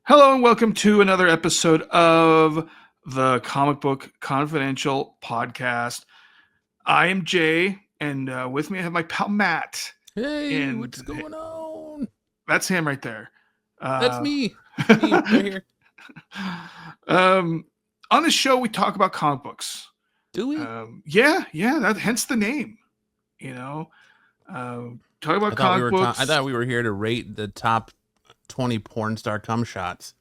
Hello and welcome to another episode of the Comic Book Confidential podcast. I am Jay, and with me I have my pal Matt, Hey, and what's going on? that's him right there. That's Uh, me. It's me right here. um, on the show, we talk about comic books. Do we? Yeah, that hence the name. You know, talk about comic I books. thought we were here to rate the top 20 porn star cum shots.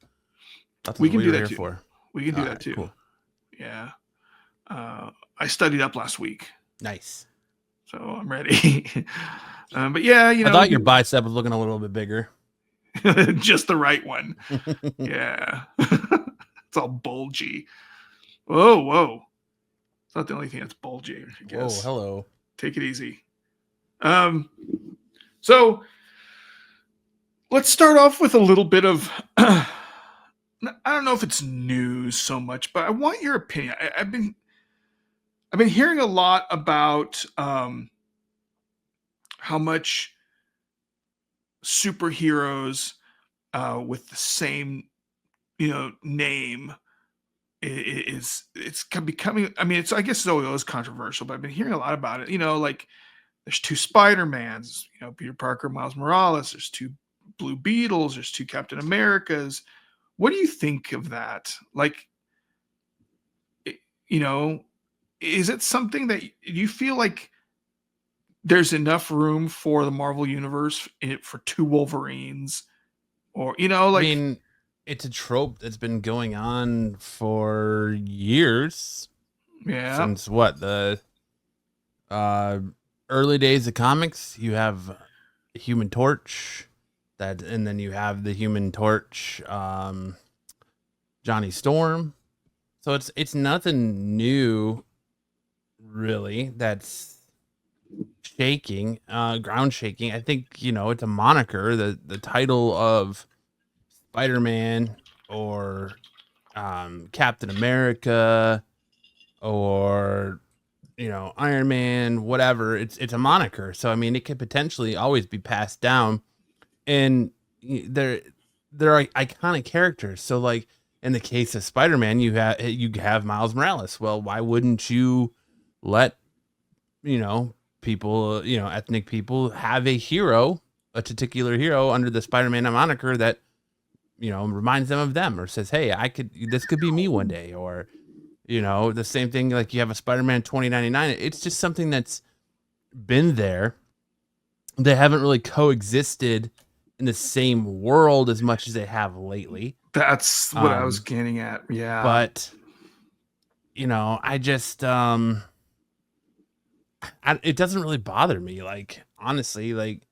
That's We what can we do were that here too. for. We can All do that right, too. cool. Yeah. I studied up last week, Nice. so I'm ready. But yeah, I thought your bicep was looking a little bit bigger. just the right one. Yeah. It's all bulgy. Whoa. It's not the only thing that's bulgy, I guess. Whoa, hello. Take it easy. So let's start off with a little bit of I don't know if it's news so much, but I want your opinion. I've been hearing a lot about how much superheroes with the same name it's becoming. I mean, it's I guess it's always controversial, but I've been hearing a lot about it. Like there's two Spider-Mans, Peter Parker, Miles Morales. There's two Blue Beetles. There's two Captain Americas. What do you think of that? Like, i- you know, is it something that you feel like there's enough room for the Marvel universe for two Wolverines, or I like, mean, it's a trope that's been going on for years. yeah, Since what? The uh early days of comics. You have Human Torch, and then you have the Human Torch, Johnny Storm. So it's nothing new, really. That's ground shaking. I think it's a moniker. The title of Spider-Man or Captain America or Iron Man, whatever. It's a moniker. So I mean, it could potentially always be passed down, and there are iconic characters. So like in the case of Spider-Man, you have Miles Morales. Well, why wouldn't you let people, ethnic people have a hero, a particular hero under the Spider-Man moniker that reminds them of them or says, "Hey, this could be me one day," or the same thing like you have a Spider-Man 2099. It's just something that's been there. They haven't really coexisted in the same world as much as they have lately. that's what I was getting at. Yeah, But I just it doesn't really bother me. Like honestly, like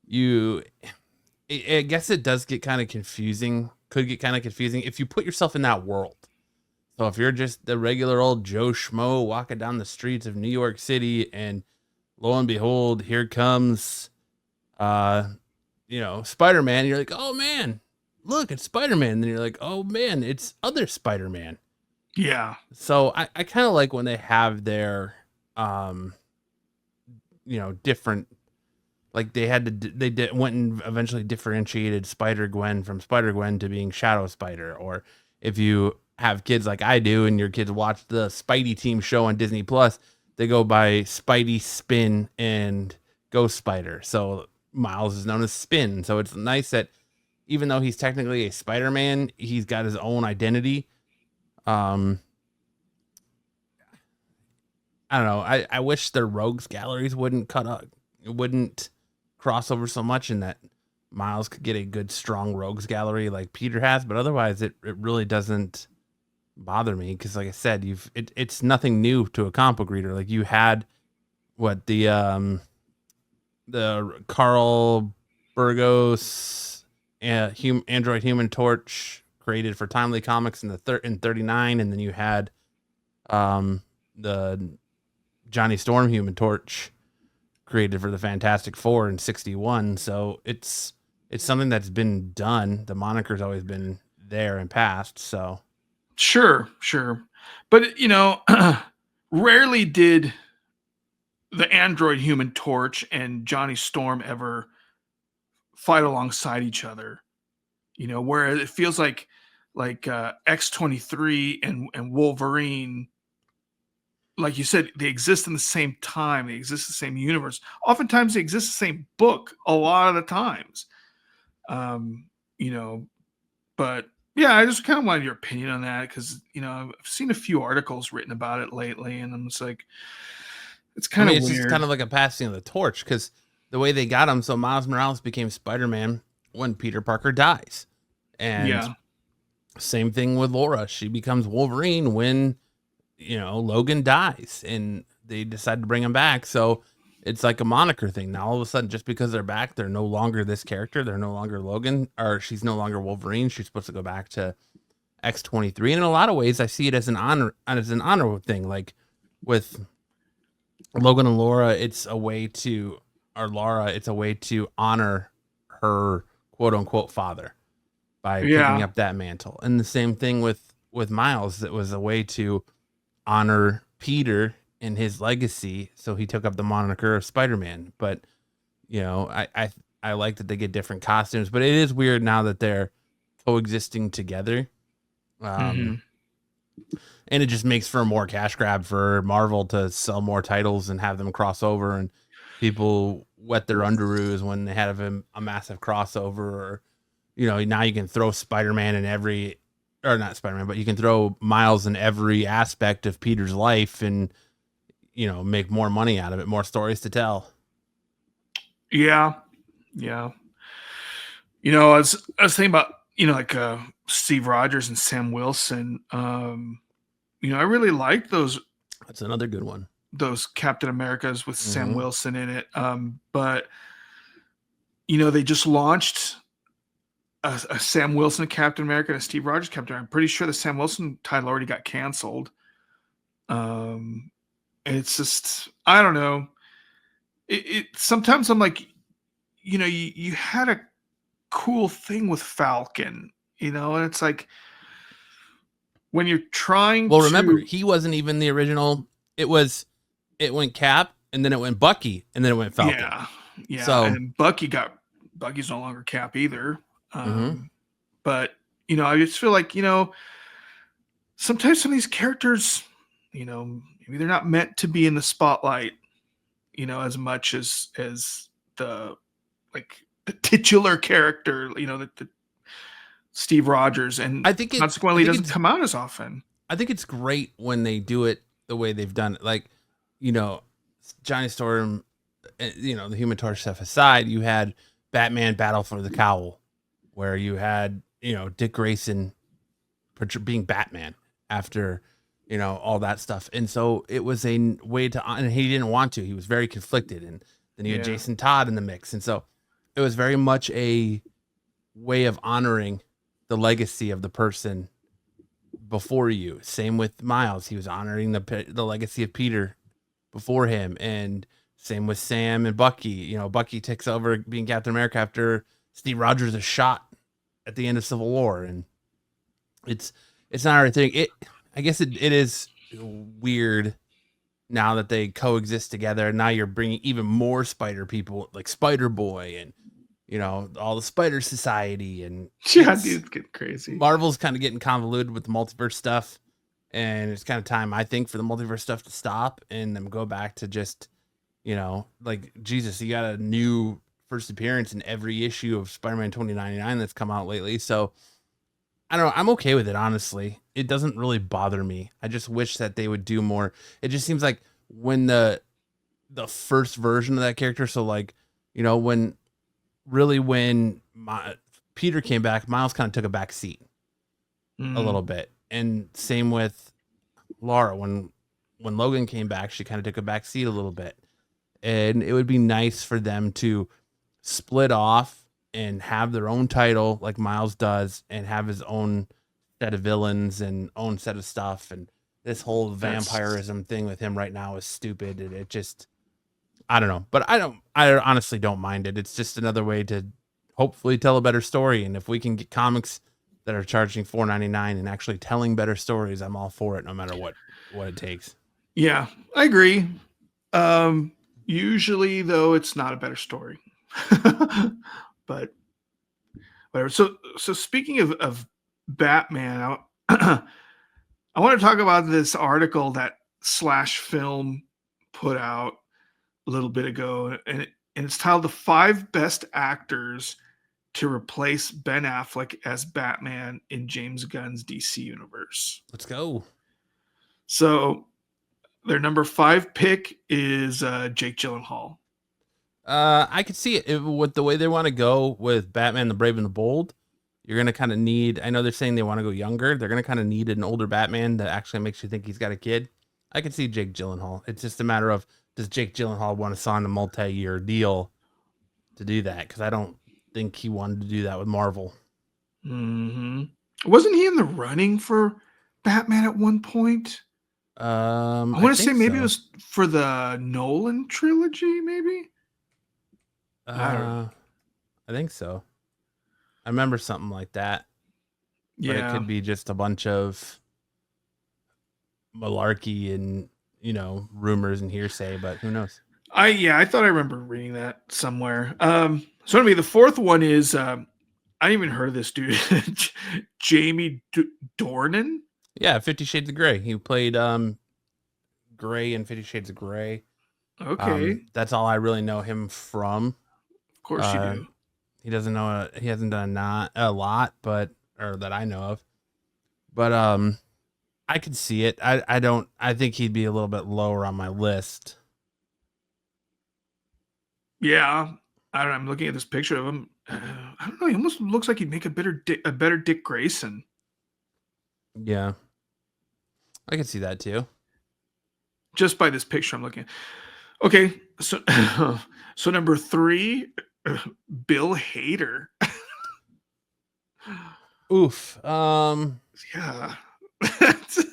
you, I guess it does get kind of confusing. Could get kind of confusing if you put yourself in that world. So if you're just the regular old Joe Schmo walking down the streets of New York City, and lo and behold, here comes Spider-Man. You're like, oh man, look, it's Spider-Man. And then you're like, oh man, it's other Spider-Man. yeah. So I kind of like when they have their, different, like went and eventually differentiated Spider-Gwen from Spider-Gwen to being Shadow Spider. Or if you have kids like I do and your kids watch the Spidey Team show on Disney Plus, they go by Spidey, Spin, and Ghost Spider. So Miles is known as Spin. So it's nice that even though he's technically a Spider-Man, he's got his own identity. Um, I don't know. I wish their rogues galleries wouldn't cross over so much, and that Miles could get a good strong rogues gallery like Peter has. But otherwise, it really doesn't bother me because, like I said, it's nothing new to a comic book reader. Like you had what the Carl Burgos Android Human Torch created for Timely Comics in 39, and then you had the Johnny Storm Human Torch created for the Fantastic Four in 61. So it's something that's been done. The moniker's always been there in past. So Sure. But rarely did the android Human Torch and Johnny Storm ever fight alongside each other. where it feels like X-23 and Wolverine, like you said, they exist in the same time, they exist in the same universe. Oftentimes they exist in the same book a lot of the times. Um, you know, but yeah, I just kind of wanted your opinion on that because I've seen a few articles written about it lately, and I'm just like, it's I kind mean, of it's just weird. kind of like a passing of the torch because the way they got him, so Miles Morales became Spider-Man when Peter Parker dies. And Yeah. same thing with Laura. She becomes Wolverine when, Logan dies and they decide to bring him back. So it's like a moniker thing. Now, all of a sudden, just because they're back, they're no longer this character. They're no longer Logan, or she's no longer Wolverine. She's supposed to go back to X-23. And in a lot of ways, I see it as an honor thing. Like with Logan and Laura, it's a way to, or Laura, it's a way to honor her quote unquote father by picking Yeah. up that mantle. And the same thing with Miles. It was a way to honor Peter and his legacy, so he took up the moniker of Spider-Man. But I like that they get different costumes, but it is weird now that they're coexisting together. Hmm. And it just makes for a more cash grab for Marvel to sell more titles and have them cross over, and people wet their underoos when they have a massive crossover. Or now you can throw Spider-Man in every, or not Spider-Man, but you can throw Miles in every aspect of Peter's life and make more money out of it, more stories to tell. Yeah. Yeah. I was thinking about like Steve Rogers and Sam Wilson. I really like That's another good one. those Captain Americas with Sam Mm-hmm. Wilson in it. But they just launched a Sam Wilson Captain America and a Steve Rogers Captain America. I'm pretty sure the Sam Wilson title already got canceled. Um, it's just, I don't know. It sometimes I'm like, you had a cool thing with Falcon, and it's like when you're trying Well, remember, to, he wasn't even the original. It went Cap, and then it went Bucky, and then it went Falcon. yeah, yeah, So, and Bucky's no longer Cap either. mm-hmm. But I just feel like sometimes some of these characters, maybe they're not meant to be in the spotlight, as much as the like the titular character, the Steve Rogers, and I think it's I consequently think doesn't it's come out as often. I think it's great when they do it the way they've done it. Like, you know, Johnny Storm, the Human Torch stuff aside, you had Batman Battle for the Cowl, where you had Dick Grayson being Batman after all that stuff, and so it was a way to, and he didn't want to. He was very conflicted, and then you had Yeah. Jason Todd in the mix, and so it was very much a way of honoring the legacy of the person before you. Same with Miles; he was honoring the legacy of Peter before him, and same with Sam and Bucky. Bucky takes over being Captain America after Steve Rogers is shot at the end of Civil War, and it's it's not everything. I guess it is weird now that they coexist together. And now you're bringing even more Spider people like Spider Boy and all the Spider Society, and Yeah, it's dude, it's getting crazy. Marvel's kind of getting convoluted with the multiverse stuff, and it's kind of time, I think, for the multiverse stuff to stop and them go back to just like Jesus. You got a new first appearance in every issue of Spider-Man 2099 that's come out lately, so I don't know. I'm okay with it, honestly. It doesn't really bother me. I just wish that they would do more. It just seems like when the first version of that character, so like, when Peter came back, Miles kind of took a back seat a Mm. little bit. And same with Laura. When Logan came back, she kind of took a back seat a little bit. And it would be nice for them to split off and have their own title like Miles does, and have his own set of villains and own set of stuff. And this whole That's vampirism thing with him right now is stupid. And it just, I don't know, but I honestly don't mind it. It's just another way to hopefully tell a better story. And if we can get comics that are charging $4.99 and actually telling better stories, I'm all for it, no matter what it takes. Yeah, I agree. Usually though, it's not a better story. but whatever. So speaking of Batman, I, I want to talk about this article that Slash Film put out a little bit ago, and it's titled "The Five Best Actors to Replace Ben Affleck as Batman in James Gunn's DC universe." Let's go. So their number 5 pick is Jake Gyllenhaal. I could see it with the way they want to go with Batman the Brave and the Bold. You're gonna kind of need. I know they're saying they want to go younger. They're gonna kind of need an older Batman that actually makes you think he's got a kid. I could see Jake Gyllenhaal. It's just a matter of, does Jake Gyllenhaal want to sign a multi-year deal to do that? Because I don't think he wanted to do that with Marvel. Mm-hmm. Wasn't he in the running for Batman at one point? I I want to say think maybe it so. was for the Nolan trilogy, maybe? I don't know. I think so. I remember something like that, but it Yeah. could be just a bunch of malarkey and rumors and hearsay. But who knows? I thought I remember reading that somewhere. So anyway, the fourth one is I didn't even heard of this dude. Jamie Dornan. Yeah, 50 Shades of Grey. He played Gray in 50 Shades of Grey. Okay. That's all I really know him from. Of course you Uh, do. he doesn't know. He hasn't done not a lot, but or that I know of. But I could see it. I don't. I think he'd be a little bit lower on my list. Yeah. I don't know. I'm looking at this picture of him. I don't know. He almost looks like he'd make a better Dick Grayson. Yeah, I could see that too. Just by this picture I'm looking at. Okay, so so number 3, Bill Hader. Oof. Yeah. That's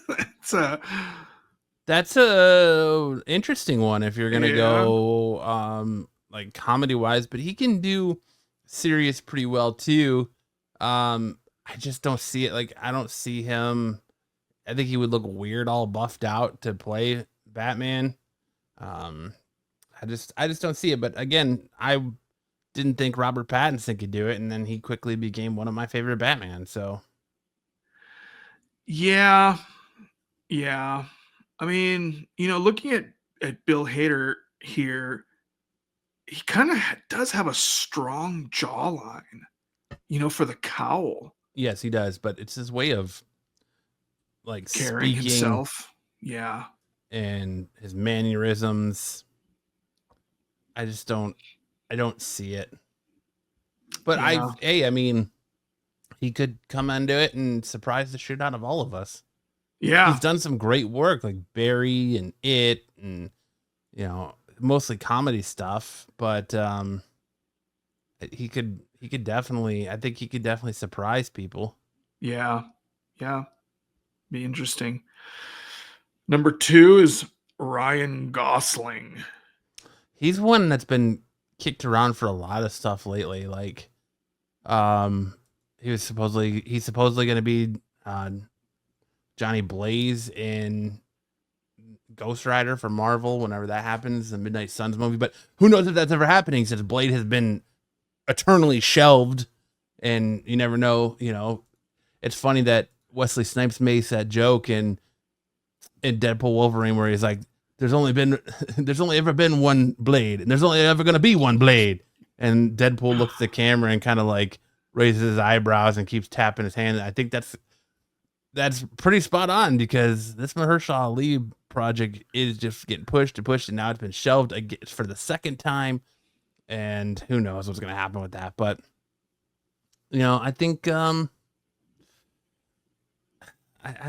That's a interesting one if you're gonna yeah. go like comedy wise, but he can do serious pretty well too. I just don't see it. Like I don't see him. I think he would look weird all buffed out to play Batman. Um, I just don't see it. But again, I didn't think Robert Pattinson could do it, and then he quickly became one of my favorite Batman. So Yeah. Yeah. I mean, looking at Bill Hader here, he kind of does have a strong jawline, for the cowl, yes, he does. But it's his way of like carrying speaking himself. Yeah. and his mannerisms. I don't see it. But Yeah. I mean, he could come into it and surprise the shit out of all of us. He's Yeah. done some great work like Barry and It and mostly comedy stuff, but he could definitely, I think he could definitely surprise people. Yeah. Yeah. Be interesting. Number 2 is Ryan Gosling. He's one that's been kicked around for a lot of stuff lately. Like, um, he's supposedly going to be Johnny Blaze in Ghost Rider for Marvel whenever that happens, the Midnight Suns movie. But who knows if that's ever happening since Blade has been eternally shelved, and you never know. It's funny that Wesley Snipes makes that joke in Deadpool Wolverine where he's like, there's only ever been one Blade, and there's only ever going to be one Blade. And Deadpool looks at the camera and kind of like raises his eyebrows and keeps tapping his hand. I think that's pretty spot on, because this Mahershala Ali project is just getting pushed and pushed, and now it's been shelved for the second time. And who knows what's going to happen with that? But I think I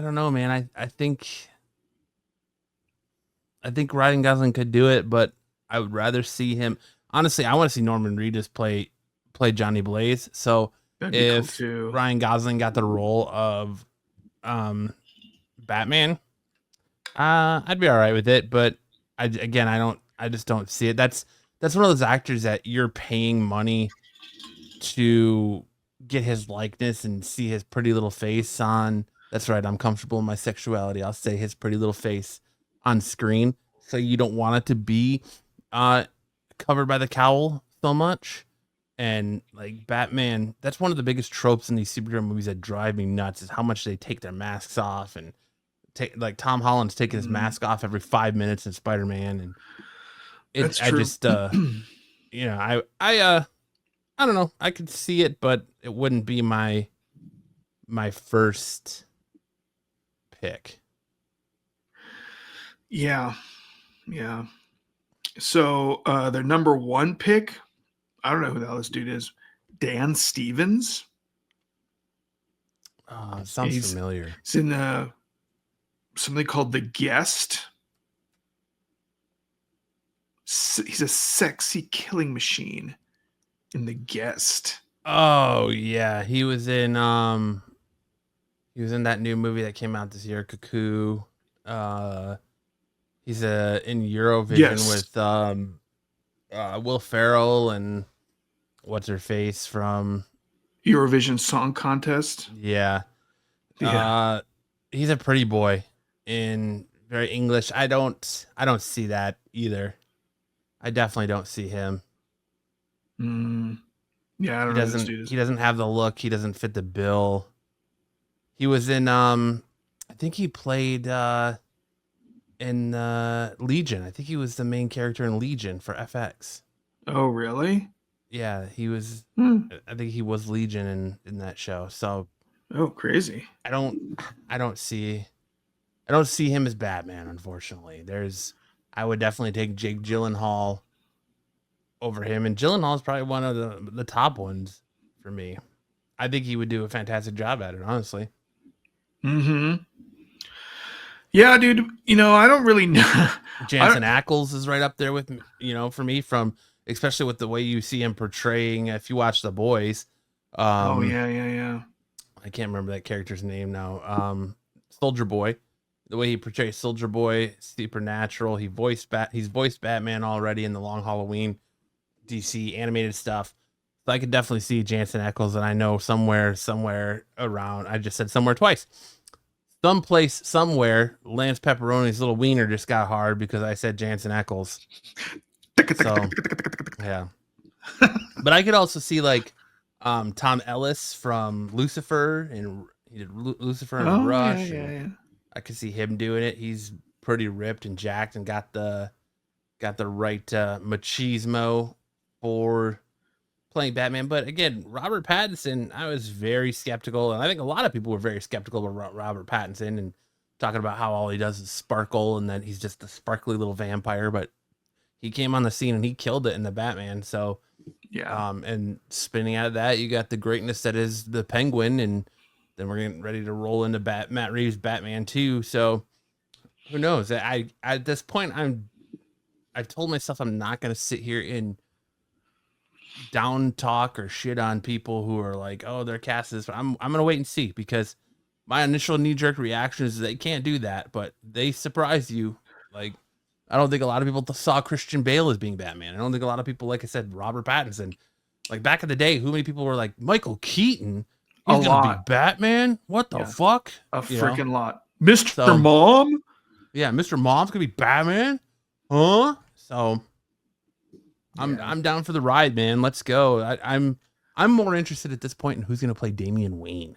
don't know, man. I think Ryan Gosling could do it, but I would rather see him. Honestly, I want to see Norman Reedus play Johnny Blaze. So That'd be cool if too. Ryan Gosling got the role of Batman, I'd be all right with it. But I just don't see it. That's one of those actors that you're paying money to get his likeness and see his pretty little face on. That's right. I'm comfortable in my sexuality. I'll say his pretty little face on screen. So you don't want it to be uh, covered by the cowl so much. And like Batman, that's one of the biggest tropes in these superhero movies that drive me nuts is how much they take their masks off and take like Tom Holland's taking his Mm, mask off every 5 minutes in Spider-Man, and that's I true. just you know, I don't know. I could see it, but it wouldn't be my first pick. Yeah, yeah. So their number one pick, I don't know who the hell this dude is. Dan Stevens. Sounds He's familiar. he's in something called The Guest. He's a sexy killing machine in The Guest. Oh yeah, he was in that new movie that came out this year, Cuckoo. Uh he's in Eurovision Yes, with Will Ferrell and what's her face from Eurovision Song Contest. yeah. Yeah. Uh he's a pretty boy in very English. I don't see that either. I definitely don't see him. Mm, yeah, I don't know who this dude is. He doesn't have the look. He doesn't fit the bill. He was in I think he played in Legion. I think he was the main character in Legion for FX. Oh, really? Yeah, he was Hmm. I think he was Legion in that show. So Oh, crazy. I don't I don't see I don't see him as Batman, unfortunately. I would definitely take Jake Gyllenhaal over him, and Gyllenhaal is probably one of the top ones for me. I think he would do a fantastic job at it, honestly. Mm-hmm. Yeah, dude. I don't really know. I Jansen don't. Ackles is right up there with for me from especially with the way you see him portraying. If you watch The Boys, Oh, um, yeah, yeah, yeah. I can't remember that character's name now. Soldier Boy, the way he portrays Soldier Boy, supernatural. He's voiced Batman already in the Long Halloween DC animated stuff. So I could definitely see Jansen Ackles, and I know somewhere around. I just said somewhere twice. Someplace, somewhere, Lance Pepperoni's little wiener just got hard because I said Jansen Ackles. So yeah, but I could also see like Tom Ellis from Lucifer, and he did Lucifer and Oh, yeah, Rush, yeah, and yeah. I could see him doing it. He's pretty ripped and jacked and got the right machismo for playing Batman. But again, Robert Pattinson, I was very skeptical, and I think a lot of people were very skeptical about Robert Pattinson and talking about how all he does is sparkle and that he's just a sparkly little vampire. But he came on the scene and he killed it in the Batman. So, Yeah. and spinning out of that, you got the greatness that is the Penguin, and then we're getting ready to roll into Matt Reeves' Batman 2. So who knows? I at this point, I've told myself I'm not going to sit here and down talk or shit on people who are like, oh, their cast is. I'm gonna wait and see because my initial knee jerk reaction is they can't do that, but they surprise you. Like I don't think a lot of people saw Christian Bale as being Batman. I don't think a lot of people, like I said, Robert Pattinson. Like back in the day, who many people were like Michael Keaton? A He's gonna be lot. Batman? What the Yeah. fuck? A You know? freaking lot. Mr. So Mom? yeah, Mr. Mom's gonna be Batman, huh? So Yeah. I'm down for the ride, man. Let's go. I'm more interested at this point in who's gonna play Damian Wayne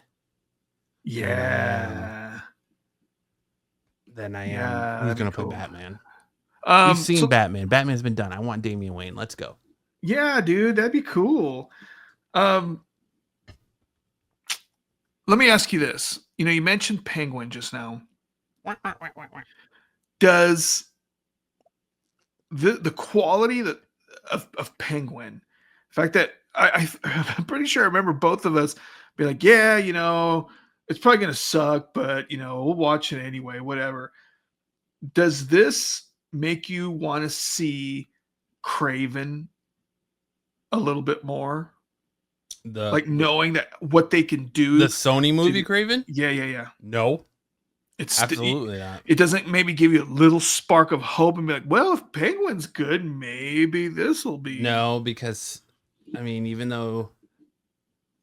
than Yeah. I am Yeah, who's that'd be gonna play cool. Batman. We've seen So Batman. Batman's been done. I want Damian Wayne. Let's go. yeah, dude, that'd be cool. Um, Let me ask you this. You mentioned Penguin just now. Does the quality of Penguin, the fact that I'm pretty sure I remember both of us be like, yeah, it's probably gonna suck, but we'll watch it anyway, whatever. Does this make you want to see Craven a little bit more? The Like knowing that what they can the do Sony to movie do. Craven? Yeah, yeah, yeah. No, It's absolutely not. it doesn't maybe give you a little spark of hope and be like, well, if Penguin's good, maybe this will be. No, because I mean, even though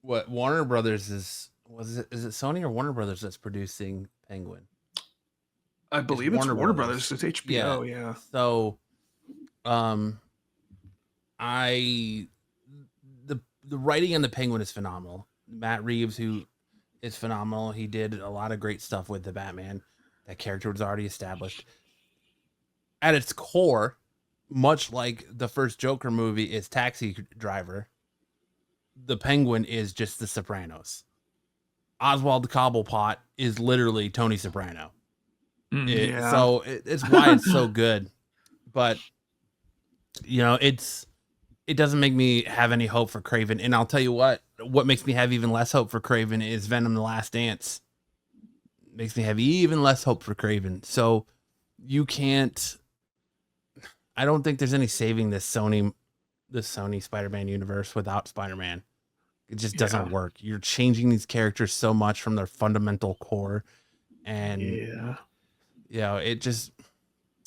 what Warner Brothers is it Sony or Warner Brothers that's producing Penguin? I It's believe it's Warner Warner Brothers. Brothers. It's Yeah. HBO. Yeah. So um I the the writing on the Penguin is phenomenal. Matt Reeves, who is phenomenal, he did a lot of great stuff with the Batman. That character was already established. At its core, much like the first Joker movie is Taxi Driver, the Penguin is just The Sopranos. Oswald Cobblepot is literally Tony Soprano. Yeah. It's why it's so good. But it doesn't make me have any hope for Craven. And I'll tell you what makes me have even less hope for Craven is Venom: The Last Dance. Makes me have even less hope for Craven. So you can't. I don't think there's any saving this Sony Spider-Man universe without Spider-Man. It just doesn't work. You're changing these characters so much from their fundamental core, and it just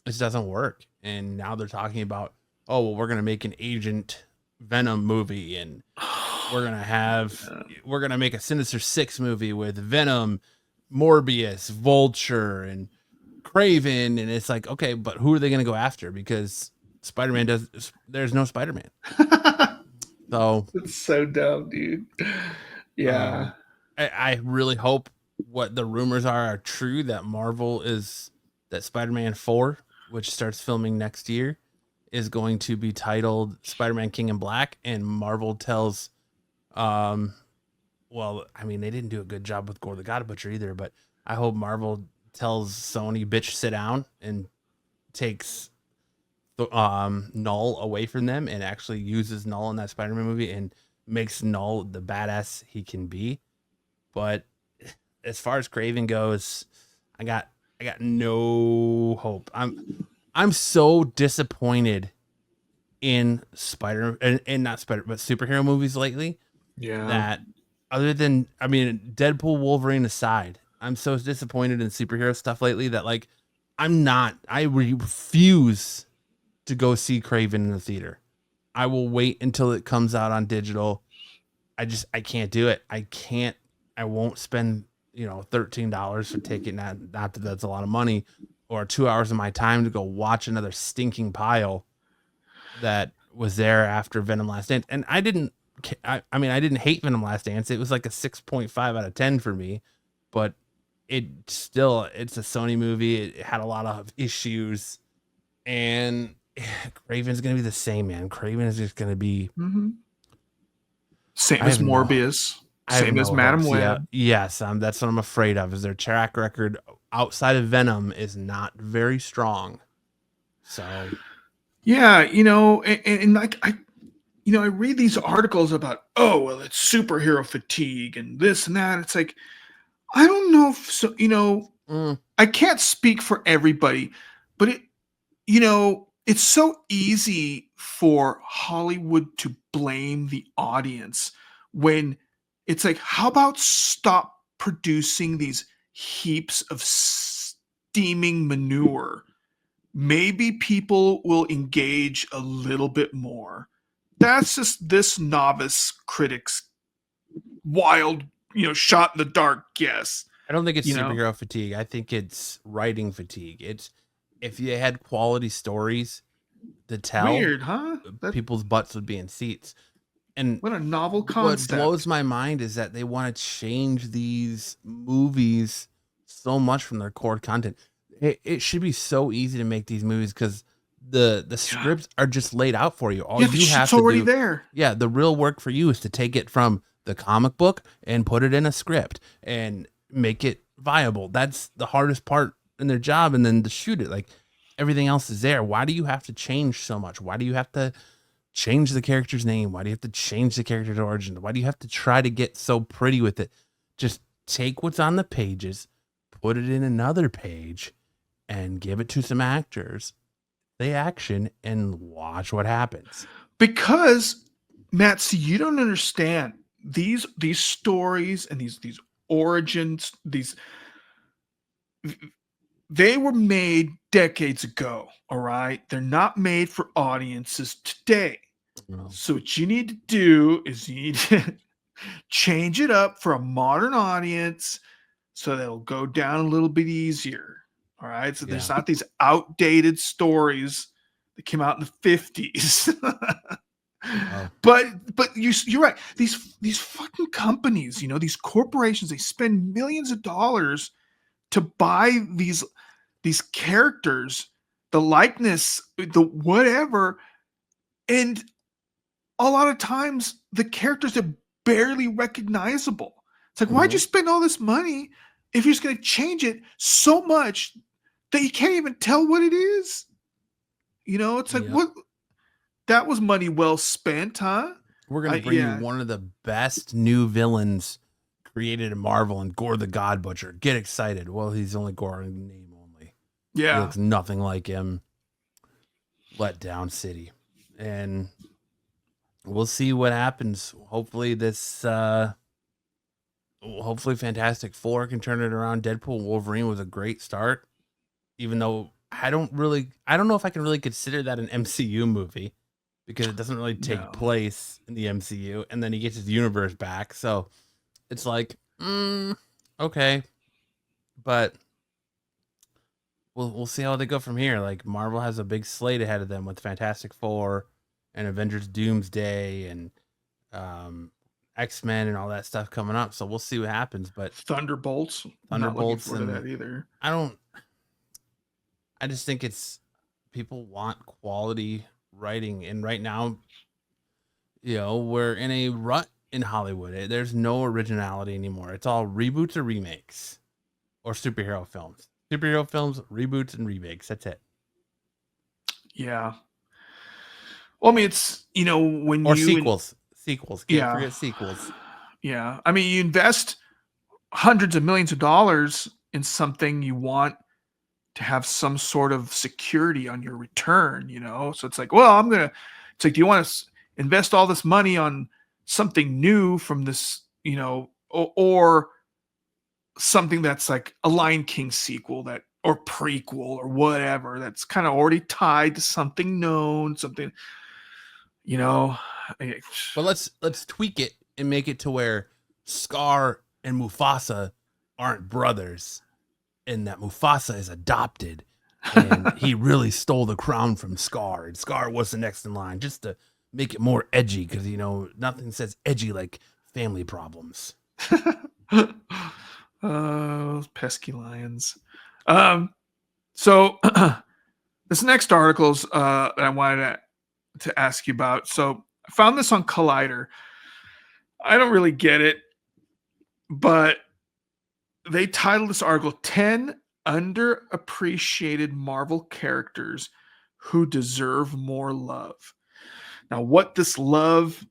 doesn't work. And now they're talking about, oh well, we're gonna make an Agent Venom movie, and we're gonna make a Sinister Six movie with Venom, Morbius, Vulture, and Craven, and it's like, okay, but who are they going to go after? Because there's no Spider-Man. So it's so dumb, dude. Yeah. I really hope what the rumors are true, that that Spider-Man 4, which starts filming next year, is going to be titled Spider-Man King in Black, and Marvel tells, well, I mean, they didn't do a good job with Gore the God Butcher either, but I hope Marvel tells Sony, bitch, sit down, and takes Null away from them and actually uses Null in that Spider-Man movie and makes Null the badass he can be. But as far as Craven goes, I got no hope. I'm so disappointed in superhero movies lately. Yeah. That other than, I mean, Deadpool, Wolverine aside, I'm so disappointed in superhero stuff lately that I refuse to go see Craven in the theater. I will wait until it comes out on digital. I can't do it. I won't spend, $13 for ticket. Not that that's a lot of money, or 2 hours of my time to go watch another stinking pile that was there after Venom Last Dance. And I didn't hate Venom Last Dance. It was like a 6.5 out of 10 for me, but it's a Sony movie. It had a lot of issues, and Craven's going to be the same, man. Craven is just going to be same as Morbius, same as Madam Web. Yes, that's what I'm afraid of. Is their track record outside of Venom is not very strong. So, yeah, and like I read these articles about, oh well, it's superhero fatigue and this and that. It's like, I don't know if so. I can't speak for everybody, but it's so easy for Hollywood to blame the audience when it's like, how about stop producing these heaps of steaming manure? Maybe people will engage a little bit more. That's just this novice critic's wild, shot in the dark guess. I don't think it's superhero fatigue. I think it's writing fatigue. It's, if you had quality stories to tell, weird, huh? People's butts would be in seats. And what a novel concept. What blows my mind is that they want to change these movies so much from their core content. It should be so easy to make these movies because the scripts are just laid out for you. All you have to do, already there. Yeah, the real work for you is to take it from the comic book and put it in a script and make it viable. That's the hardest part in their job, and then to shoot it. Like, everything else is there. Why do you have to change so much? Why do you have to change the character's name? Why do you have to change the character's origin? Why do you have to try to get so pretty with it? Just take what's on the pages, put it in another page, and give it to some actors, play action, and watch what happens. Because, Matt, see, you don't understand these stories and these origins. They were made decades ago. All right, they're not made for audiences today. No. So what you need to do is you need to change it up for a modern audience, so that'll go down a little bit easier. All right. So there's not these outdated stories that came out in the 50s. Oh, But you're right. These fucking companies, these corporations, they spend millions of dollars to buy these characters, the likeness, the whatever, and a lot of times the characters are barely recognizable. It's like, why'd you mhm. spend all this money if you're just going to change it so much that you can't even tell what it is? It's like, Yep. what? That was money well spent, huh? We're gonna bring you Yeah, one of the best new villains created in Marvel, and Gore the God Butcher. Get excited. Well, he's only Gore in name only. He yeah. looks nothing like him. Let down city, and we'll see what happens. Hopefully, hopefully, Fantastic Four can turn it around. Deadpool and Wolverine was a great start, even though I don't know if I can really consider that an MCU movie because it doesn't really take No. place in the MCU, and then he gets his universe back. So it's like, okay, but we'll see how they go from here. Like Marvel has a big slate ahead of them with Fantastic Four and Avengers Doomsday and X-Men and all that stuff coming up. So we'll see what happens. But Thunderbolts. I'm not looking Thunderbolts, forward to and that either. I don't I just think it's people want quality writing, and right now, we're in a rut in Hollywood. There's no originality anymore. It's all reboots or remakes or superhero films. Superhero films, reboots and remakes. That's it. Yeah. Well, I mean, it's when Or you sequels. Sequels. Can't yeah, forget sequels. yeah. I mean, you invest hundreds of millions of dollars in something you want to have some sort of security on your return. So it's like, well, it's like, do you want to invest all this money on something new from this, or something that's like a Lion King sequel or prequel or whatever that's kind of already tied to something known, something, you know, eh, But let's tweak it and make it to where Scar and Mufasa aren't brothers, and that Mufasa is adopted, and he really stole the crown from Scar, and Scar was the next in line, just to make it more edgy, because nothing says edgy like family problems. those pesky lions. So this next article's that I wanted to ask you about. So I found this on Collider. I don't really get it, but they titled this article 10 underappreciated Marvel characters who deserve more love. Now, what this love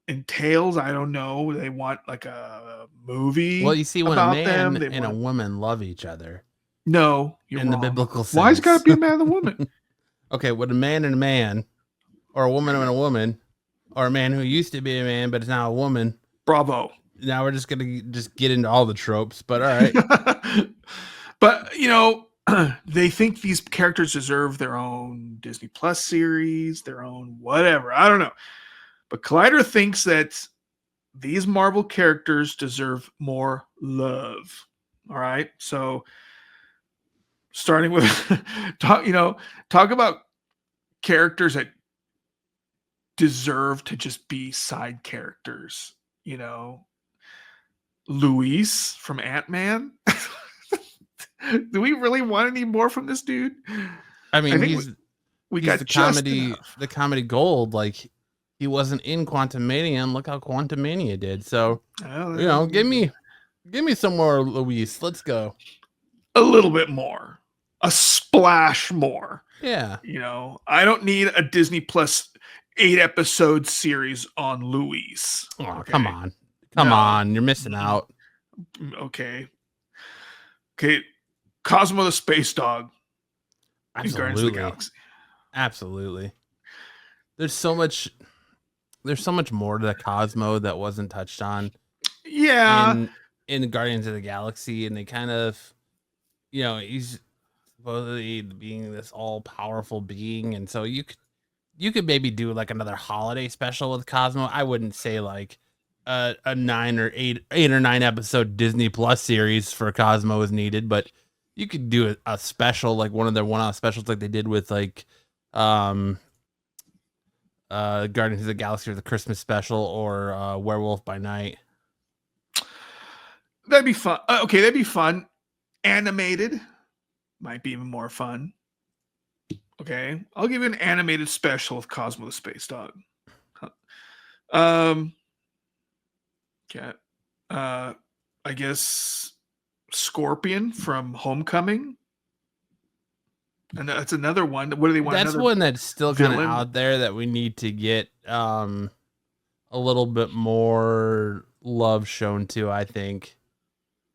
entails, I don't know. They want like a Well, movie you see, when a about them. man They and a want woman love each other no, you're in the wrong. biblical Why's it got to sense. be a man and a woman? Okay, would a man and a man, or a woman and a woman, or a man who used to be a man but is now a woman? Bravo. Now we're just gonna just get into all the tropes, but all right. But they think these characters deserve their own Disney Plus series, their own whatever. I don't know. But Collider thinks that these Marvel characters deserve more love. All right. So starting with talk about characters that deserve to just be side characters. Luis from Ant-Man. Do we really want any more from this dude? I I mean, think we he's got just enough. the comedy gold. Like, he wasn't in Quantumania, and look how Quantumania did. So, Well, give me some more Luis. Let's go. a little bit more, a splash more. Yeah. I don't need a Disney Plus 8-episode series on Luis. Oh, Okay? come on. Come No. on. You're missing out. Okay. Okay. Cosmo the Space Dog in Guardians of the Absolutely. Galaxy. Absolutely. There's so much more to the Cosmo that wasn't touched on Yeah. in Guardians of the Galaxy, and they kind of, he's supposedly being this all powerful being, and so you could maybe do like another holiday special with Cosmo. I wouldn't say like a 8 or 9 episode Disney Plus series for Cosmo is needed, but you could do a special, like one of their one-off specials, like they did with like Guardians of the Galaxy or the Christmas special or Werewolf by Night. That'd be fun. Okay, that'd be fun. Animated might be even more fun. Okay, I'll give you an animated special of Cosmo the Space Dog. Um, yeah, I guess Scorpion from Homecoming, and that's another one. What do they want? That's Another one that's still kind of villain? out there that we need to get a little bit more love shown to, I think.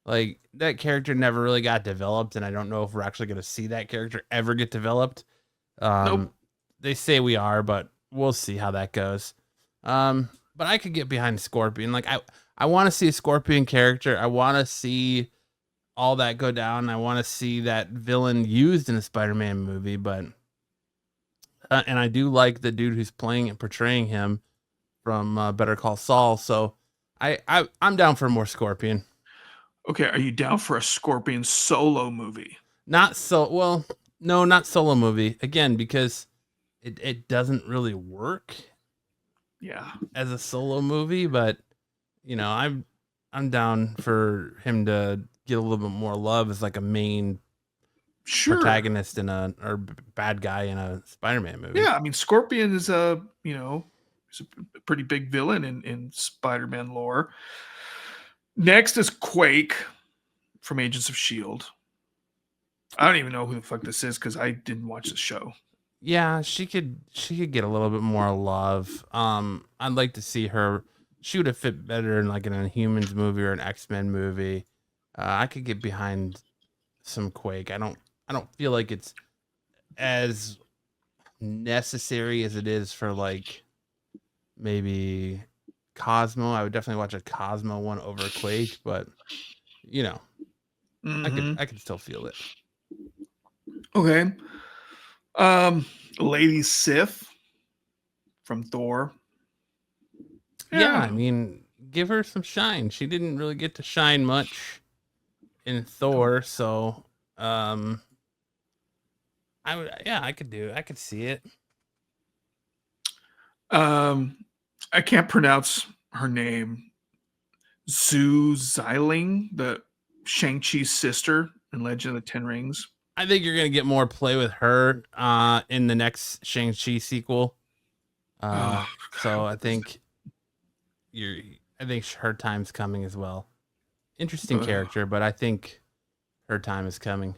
Like that character never really got developed, and I don't know if we're actually going to see that character ever get developed. Nope. They say we are, but we'll see how that goes. But I could get behind Scorpion. Like I want to see a Scorpion character. I want to see all that go down. I want to see that villain used in a Spider-Man movie, but and I do like the dude who's playing and portraying him from Better Call Saul. So I'm down for more Scorpion. Okay, are you down for a Scorpion solo movie? Not so well. No, not solo movie again because it doesn't really work Yeah, as a solo movie. But you know, I'm down for him to get a little bit more love as like a main sure. protagonist in a or bad guy in a Spider-Man movie. Yeah, I mean, Scorpion is a he's a pretty big villain in Spider-Man lore. Next is Quake from Agents of Shield. I don't even know who the fuck this is because I didn't watch the show. Yeah, she could get a little bit more love. I'd like to see her. She would have fit better in like an Inhumans movie or an X-Men movie. I could get behind some Quake. I don't feel like it's as necessary as it is for like maybe Cosmo. I would definitely watch a Cosmo one over Quake, but you know, Mm-hmm. I could still feel it. Okay. Lady Sif from Thor. Yeah, I mean, give her some shine. She didn't really get to shine much in Thor, so I would I could see it. I can't pronounce her name. Zhu Xiling, the Shang-Chi's sister in Legend of the Ten Rings. I think you're gonna get more play with her in the next Shang-Chi sequel. So I think her time's coming as well. Interesting character, but I think her time is coming.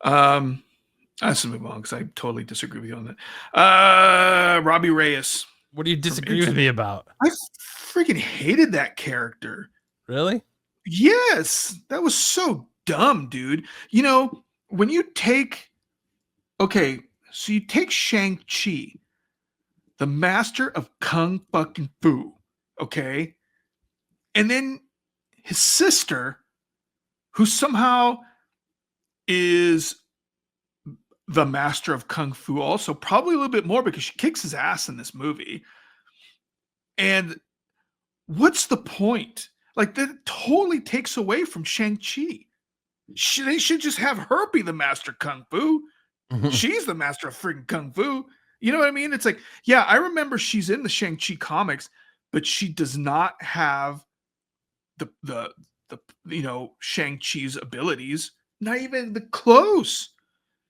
Let's move on because I totally disagree with you on that. Robbie Reyes. What do you disagree with me about? I freaking hated that character. Really? Yes, that was so dumb, dude. You know, when you take so you take Shang-Chi, the master of kung fucking fu, okay? And then his sister, who somehow is the master of kung fu also, probably a little bit more because she kicks his ass in this movie. And what's the point? Like, that totally takes away from Shang-Chi. They should just have her be the master kung fu. She's the master of freaking kung fu. You know what I mean? It's like, yeah, I remember she's in the Shang-Chi comics, but she does not have the Shang-Chi's abilities. Not even the close.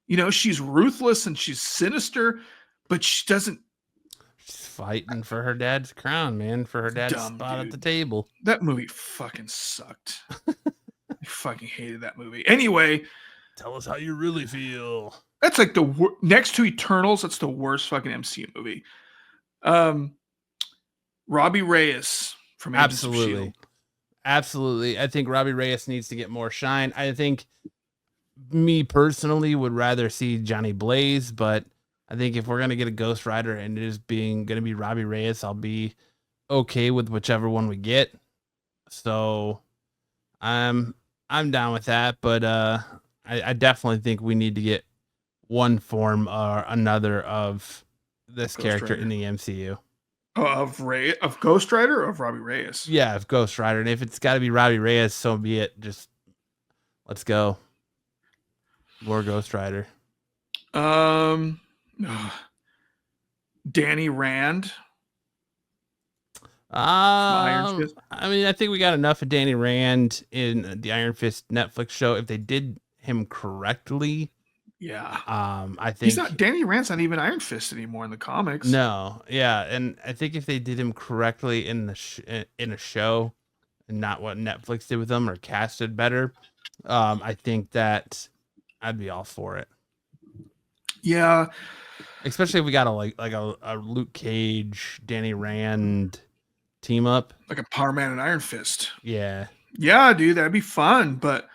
You know, she's ruthless and she's sinister, but she doesn't. She's fighting for her dad's crown, man, for her dad's spot at the table. That movie fucking sucked. I fucking hated that movie. Anyway, tell us how you really feel. That's like next to Eternals. That's the worst fucking MCU movie. Robbie Reyes from Agents of S.H.I.E.L.D. Absolutely. I think Robbie Reyes needs to get more shine. I think me personally would rather see Johnny Blaze, but I think if we're gonna get a Ghost Rider and it is gonna be Robbie Reyes, I'll be okay with whichever one we get. So I'm down with that, but I definitely think we need to get one form or another of this character in the MCU. Of Ghost Rider or of Robbie Reyes? Yeah, of Ghost Rider. And if it's got to be Robbie Reyes, so be it. Just let's go. More Ghost Rider. Danny Rand from Iron Fist. I mean, I think we got enough of Danny Rand in the Iron Fist Netflix show. If they did him correctly, Yeah. I He's think not Danny Rand's not even Iron Fist anymore in the comics. no, yeah, and I think if they did him correctly in the in a show, and not what Netflix did with him or casted better, I think that I'd be all for it. Yeah. Especially if we got a Luke Cage, Danny Rand team up. Like a Power Man and Iron Fist. Yeah. Yeah, dude, that'd be fun. But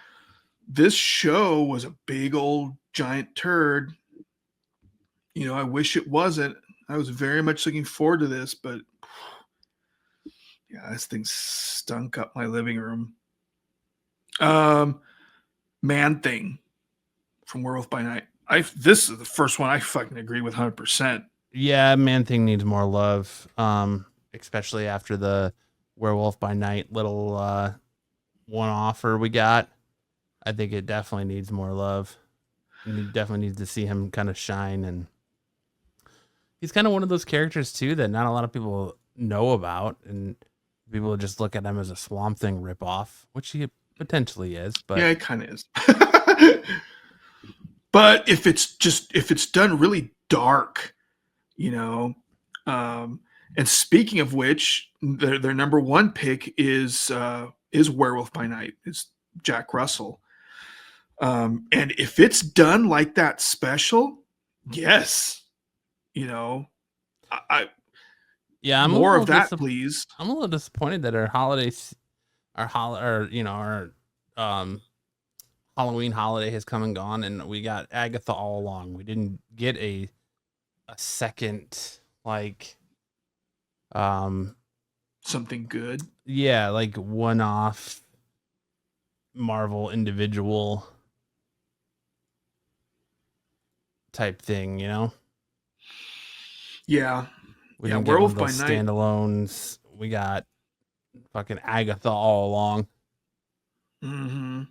this show was a big old giant turd. You know, I wish it wasn't. I was very much looking forward to this, but yeah, this thing stunk up my living room. Man Thing from Werewolf by Night. This is the first one I fucking agree with 100%. Yeah, Man Thing needs more love. Especially after the Werewolf by Night little one offer we got. I think it definitely needs more love. It definitely needs to see him kind of shine, and he's kind of one of those characters too that not a lot of people know about, and people just look at him as a Swamp Thing ripoff, which he potentially is. But yeah, it kind of is. But if it's done really dark, you know, and speaking of which, their number one pick is Werewolf by Night. It's Jack Russell. And if it's done like that special, yes, you know, I yeah, more of that, please. I'm a little disappointed that our holidays, our Halloween holiday has come and gone, and we got Agatha all along. We didn't get a second like Something good. Yeah, like one off Marvel individual type thing, you know? Yeah. We Yeah, didn't get one Werewolf of by those Night. standalones. We got fucking Agatha all along. Mm-hmm.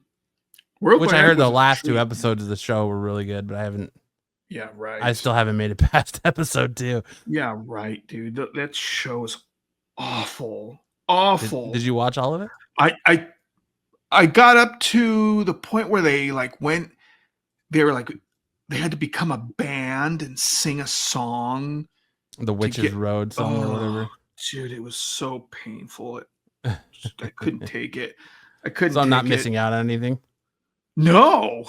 Which I heard the last two episodes of the show were really good, but I haven't. Yeah, right. I still haven't made it past episode 2. Yeah, right, dude. That show is awful. Awful. Did you watch all of it? I got up to the point where they were like they had to become a band and sing a song. The Witch's Road song or whatever. Dude, it was so painful. I couldn't take it. I couldn't. So I'm not missing out on anything. No,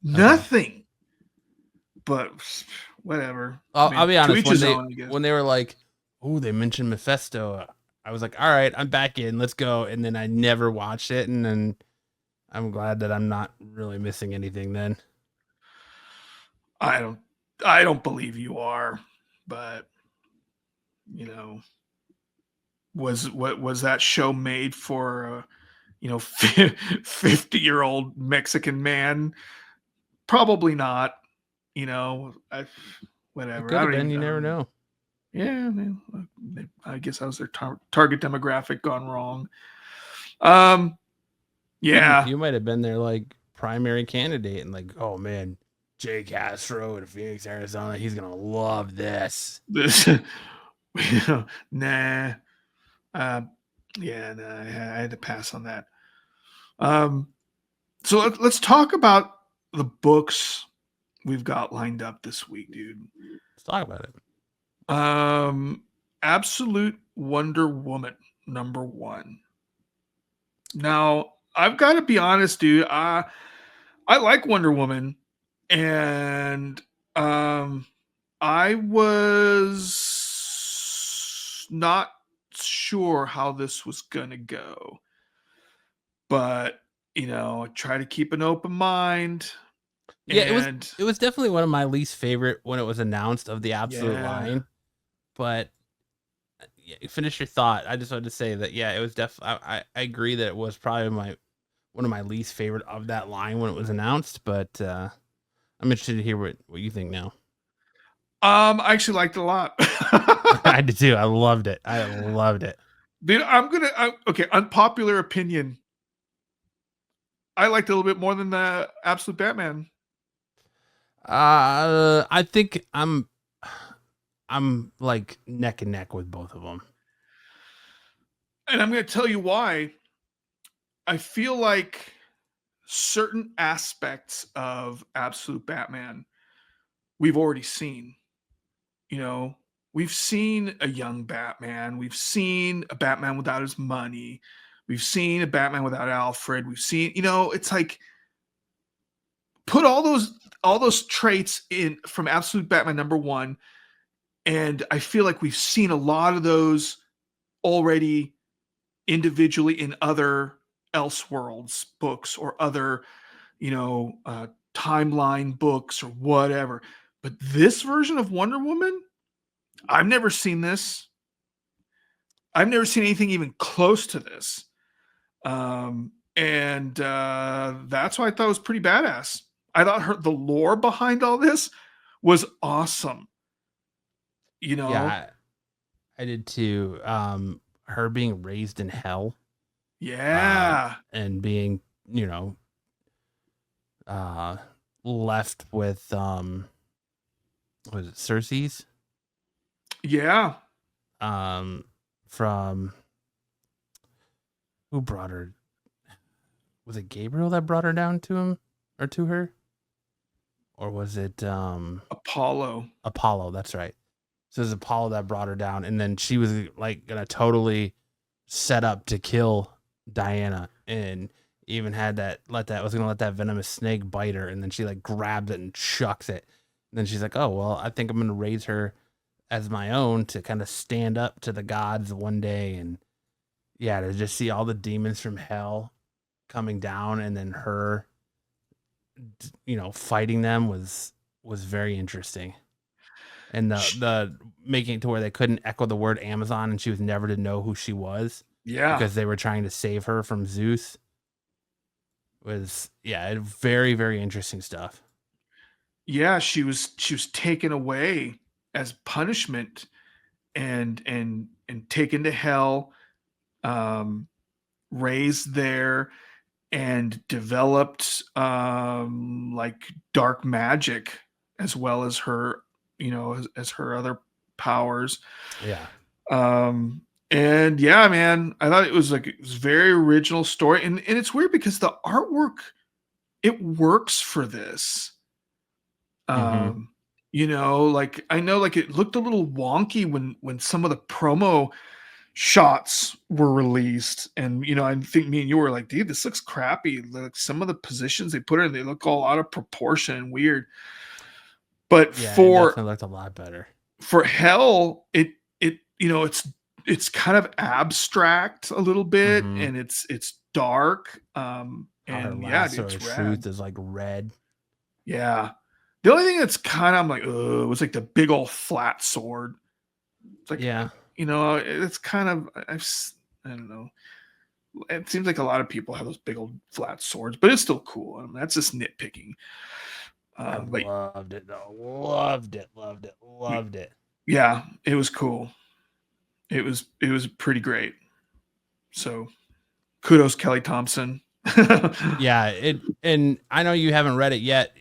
nothing. But whatever. I'll be honest. When they were like, "Oh, they mentioned Mephisto," I was like, "All right, I'm back in. Let's go." And then I never watched it, and then I'm glad that I'm not really missing anything. Then I don't believe you are, but you know, was that show made for 50-year-old Mexican man? Probably not. You know, whatever. It could have been. You never know. Yeah, I guess I was their target demographic gone wrong. Yeah, you might have been their like primary candidate, and like, oh man, Jay Castro in Phoenix, Arizona, he's gonna love this. Nah. Yeah, nah, I had to pass on that. So let's talk about the books we've got lined up this week, dude. Let's talk about it. Absolute Wonder Woman #1. Now, I've got to be honest, dude. I like Wonder Woman, and I was not sure how this was gonna go, but I try to keep an open mind. Yeah, it was definitely one of my least favorite when it was announced of the Absolute line. But finish your thought. I just wanted to say that it was definitely. I agree that it was probably one of my least favorite of that line when it was announced. But I'm interested to hear what you think now. I actually liked it a lot. I did too. I loved it. Dude, okay, unpopular opinion. I liked it a little bit more than the Absolute Batman. I think I'm like neck and neck with both of them. And I'm going to tell you why. I feel like certain aspects of Absolute Batman we've already seen. You know, we've seen a young Batman, we've seen a Batman without his money, we've seen a Batman without Alfred, we've seen, it's like put all those traits in from Absolute Batman number 1, and I feel like we've seen a lot of those already individually in other Elseworlds books or other, timeline books or whatever. But this version of Wonder Woman, I've never seen this. I've never seen anything even close to this. And that's why I thought it was pretty badass. I thought the lore behind all this was awesome. You know? Yeah, I did too. Her being raised in hell, Yeah. and being, you know, uh, left with was it Cersei's? Yeah. From who brought her? Was it Gabriel that brought her down to him or to her? Or was it Apollo. Apollo? That's right. So it was Apollo that brought her down, and then she was like gonna totally set up to kill Diana, and even had that was gonna let that venomous snake bite her, and then she like grabs it and chucks it. And then she's like, "Oh well, I think I'm gonna raise her as my own to kind of stand up to the gods one day." And yeah, to just see all the demons from hell coming down, and then her, fighting them was very interesting. And the making it to where they couldn't echo the word Amazon, and she was never to know who she was Yeah. because they were trying to save her from Zeus. Was, yeah, very, very interesting stuff. Yeah, she was taken away as punishment and taken to hell, um, raised there, and developed like dark magic as well as her, as her other powers. Yeah. And yeah, man, I thought it was very original story, and it's weird because the artwork it works for this. Mm-hmm. Um, like I know like it looked a little wonky when some of the promo shots were released, and I think me and you were like, dude, this looks crappy. Like some of the positions they put her in, they look all out of proportion and weird. But Yeah, it for definitely looked a lot better. for Hell, it's kind of abstract a little bit, Mm-hmm. and it's dark. How her And yeah, dude, lasso it's of rad. truth is like red. Yeah. The only thing that's kind of I'm like, was like the big old flat sword. It's like, Yeah. it's kind of I don't know. It seems like a lot of people have those big old flat swords, but it's still cool. That's just nitpicking. I But loved it though. Loved it. Loved it. Loved it. yeah, it was cool. It was pretty great. So kudos, Kelly Thompson. Yeah, and I know you haven't read it yet,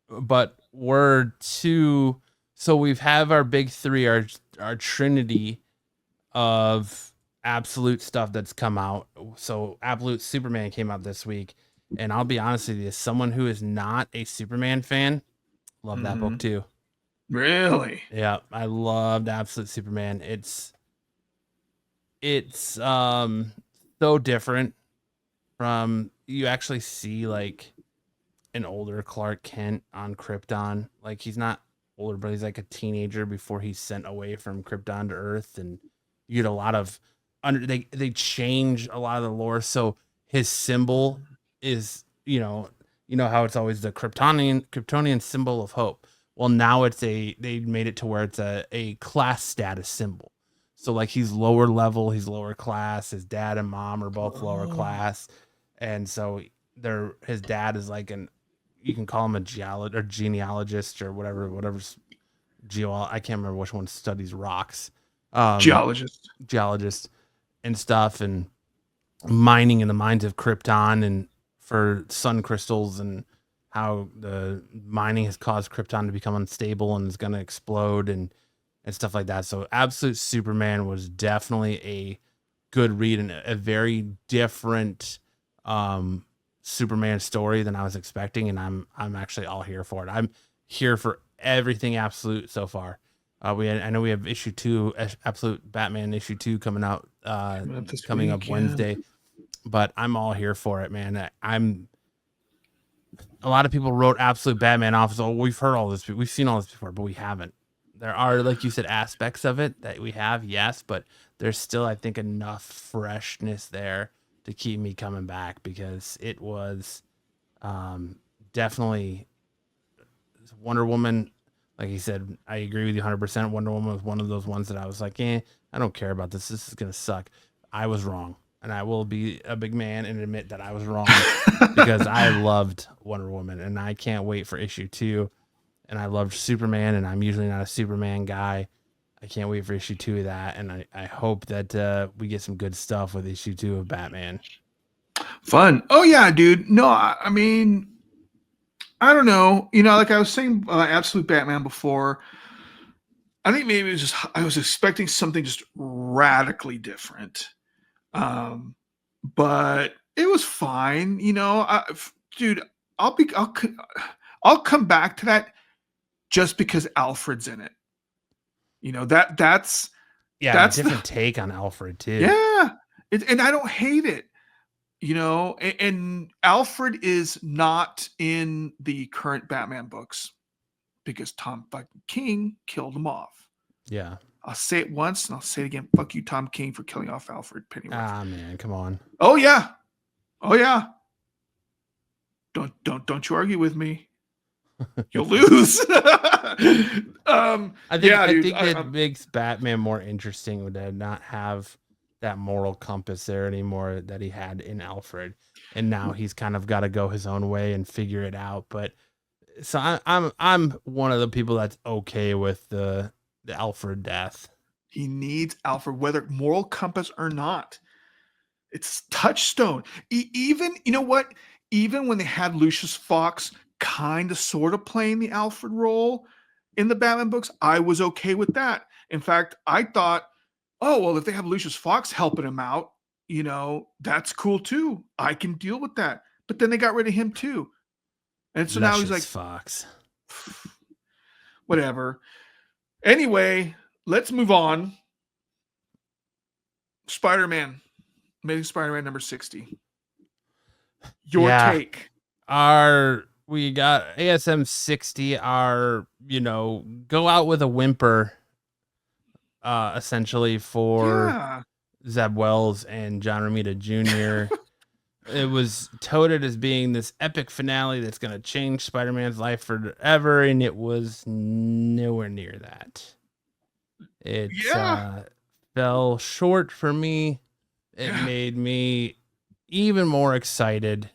but we're two. So we've have our big three, our trinity of absolute stuff that's come out. So Absolute Superman came out this week, and I'll be honest with you, as someone who is not a Superman fan, love that book Mhm. too. Really? Yeah, I loved Absolute Superman. It's so different from, you actually see like an older Clark Kent on Krypton. Like he's not older, but he's like a teenager before he's sent away from Krypton to Earth, and you get a lot of they change a lot of the lore. So his symbol is, you know how it's always the Kryptonian symbol of hope. Well, now they made it to where it's a class status symbol. So like he's lower level, he's lower class. His dad and mom are both lower Oh. class, and so his dad is like an, you can call him a genealogist or whatever's I can't remember which one studies rocks, um Geologist. geologist and stuff, and mining in the mines of Krypton and for sun crystals, and how the mining has caused Krypton to become unstable and is going to explode. And and stuff like that. So Absolute Superman was definitely a good read and a very different um Superman story than I was expecting, and I'm actually all here for it. I'm here for everything Absolute so far. I know we have issue 2, Absolute Batman issue 2 coming out Coming up this coming up week, yeah. Wednesday, but I'm all here for it, man. I'm A lot of people wrote Absolute Batman off as, oh, we've heard all this, we've seen all this before, but we haven't. There are, like you said, aspects of it that we have, yes, but there's still, I think, enough freshness there to keep me coming back, because it was definitely Wonder Woman. Like you said, I agree with you 100%. Wonder Woman was one of those ones that I was like, I don't care about this. This is going to suck. I was wrong. And I will be a big man and admit that I was wrong, because I loved Wonder Woman, and I can't wait for issue 2. And I loved Superman, and I'm usually not a Superman guy. I can't wait for issue 2 of that. And I hope that we get some good stuff with issue 2 of Batman. Fun. Oh yeah, dude. No, I mean, I don't know. Like I was saying, Absolute Batman before. I think maybe it was just I was expecting something just radically different, but it was fine. Dude, I'll come back to that just because Alfred's in it. That's That's different take on Alfred too. Yeah, and I don't hate it. And Alfred is not in the current Batman books because Tom fucking King killed him off. Yeah. I'll say it once and I'll say it again. Fuck you, Tom King, for killing off Alfred Pennyworth. Ah, man, come on. Oh yeah. Oh yeah. Don't you argue with me. You'll lose. I think that makes Batman more interesting would not have that moral compass there anymore that he had in Alfred, and now he's kind of got to go his own way and figure it out. But so I'm one of the people that's okay with the Alfred death. He needs Alfred, whether moral compass or not. It's touchstone. Even, you know what? Even when they had Lucius Fox kind of sort of playing the Alfred role in the Batman books, I was okay with that. In fact, I thought, oh, well, if they have Lucius Fox helping him out, that's cool too. I can deal with that. But then they got rid of him too. And so now he's like, Fox. Whatever. Anyway, let's move on. Spider-Man. Amazing Spider-Man number 60. Your take. We got ASM 60, go out with a whimper, essentially, for Zeb Wells and John Romita Jr. It was touted as being this epic finale that's going to change Spider-Man's life forever, and it was nowhere near that. It fell short for me. It made me even more excited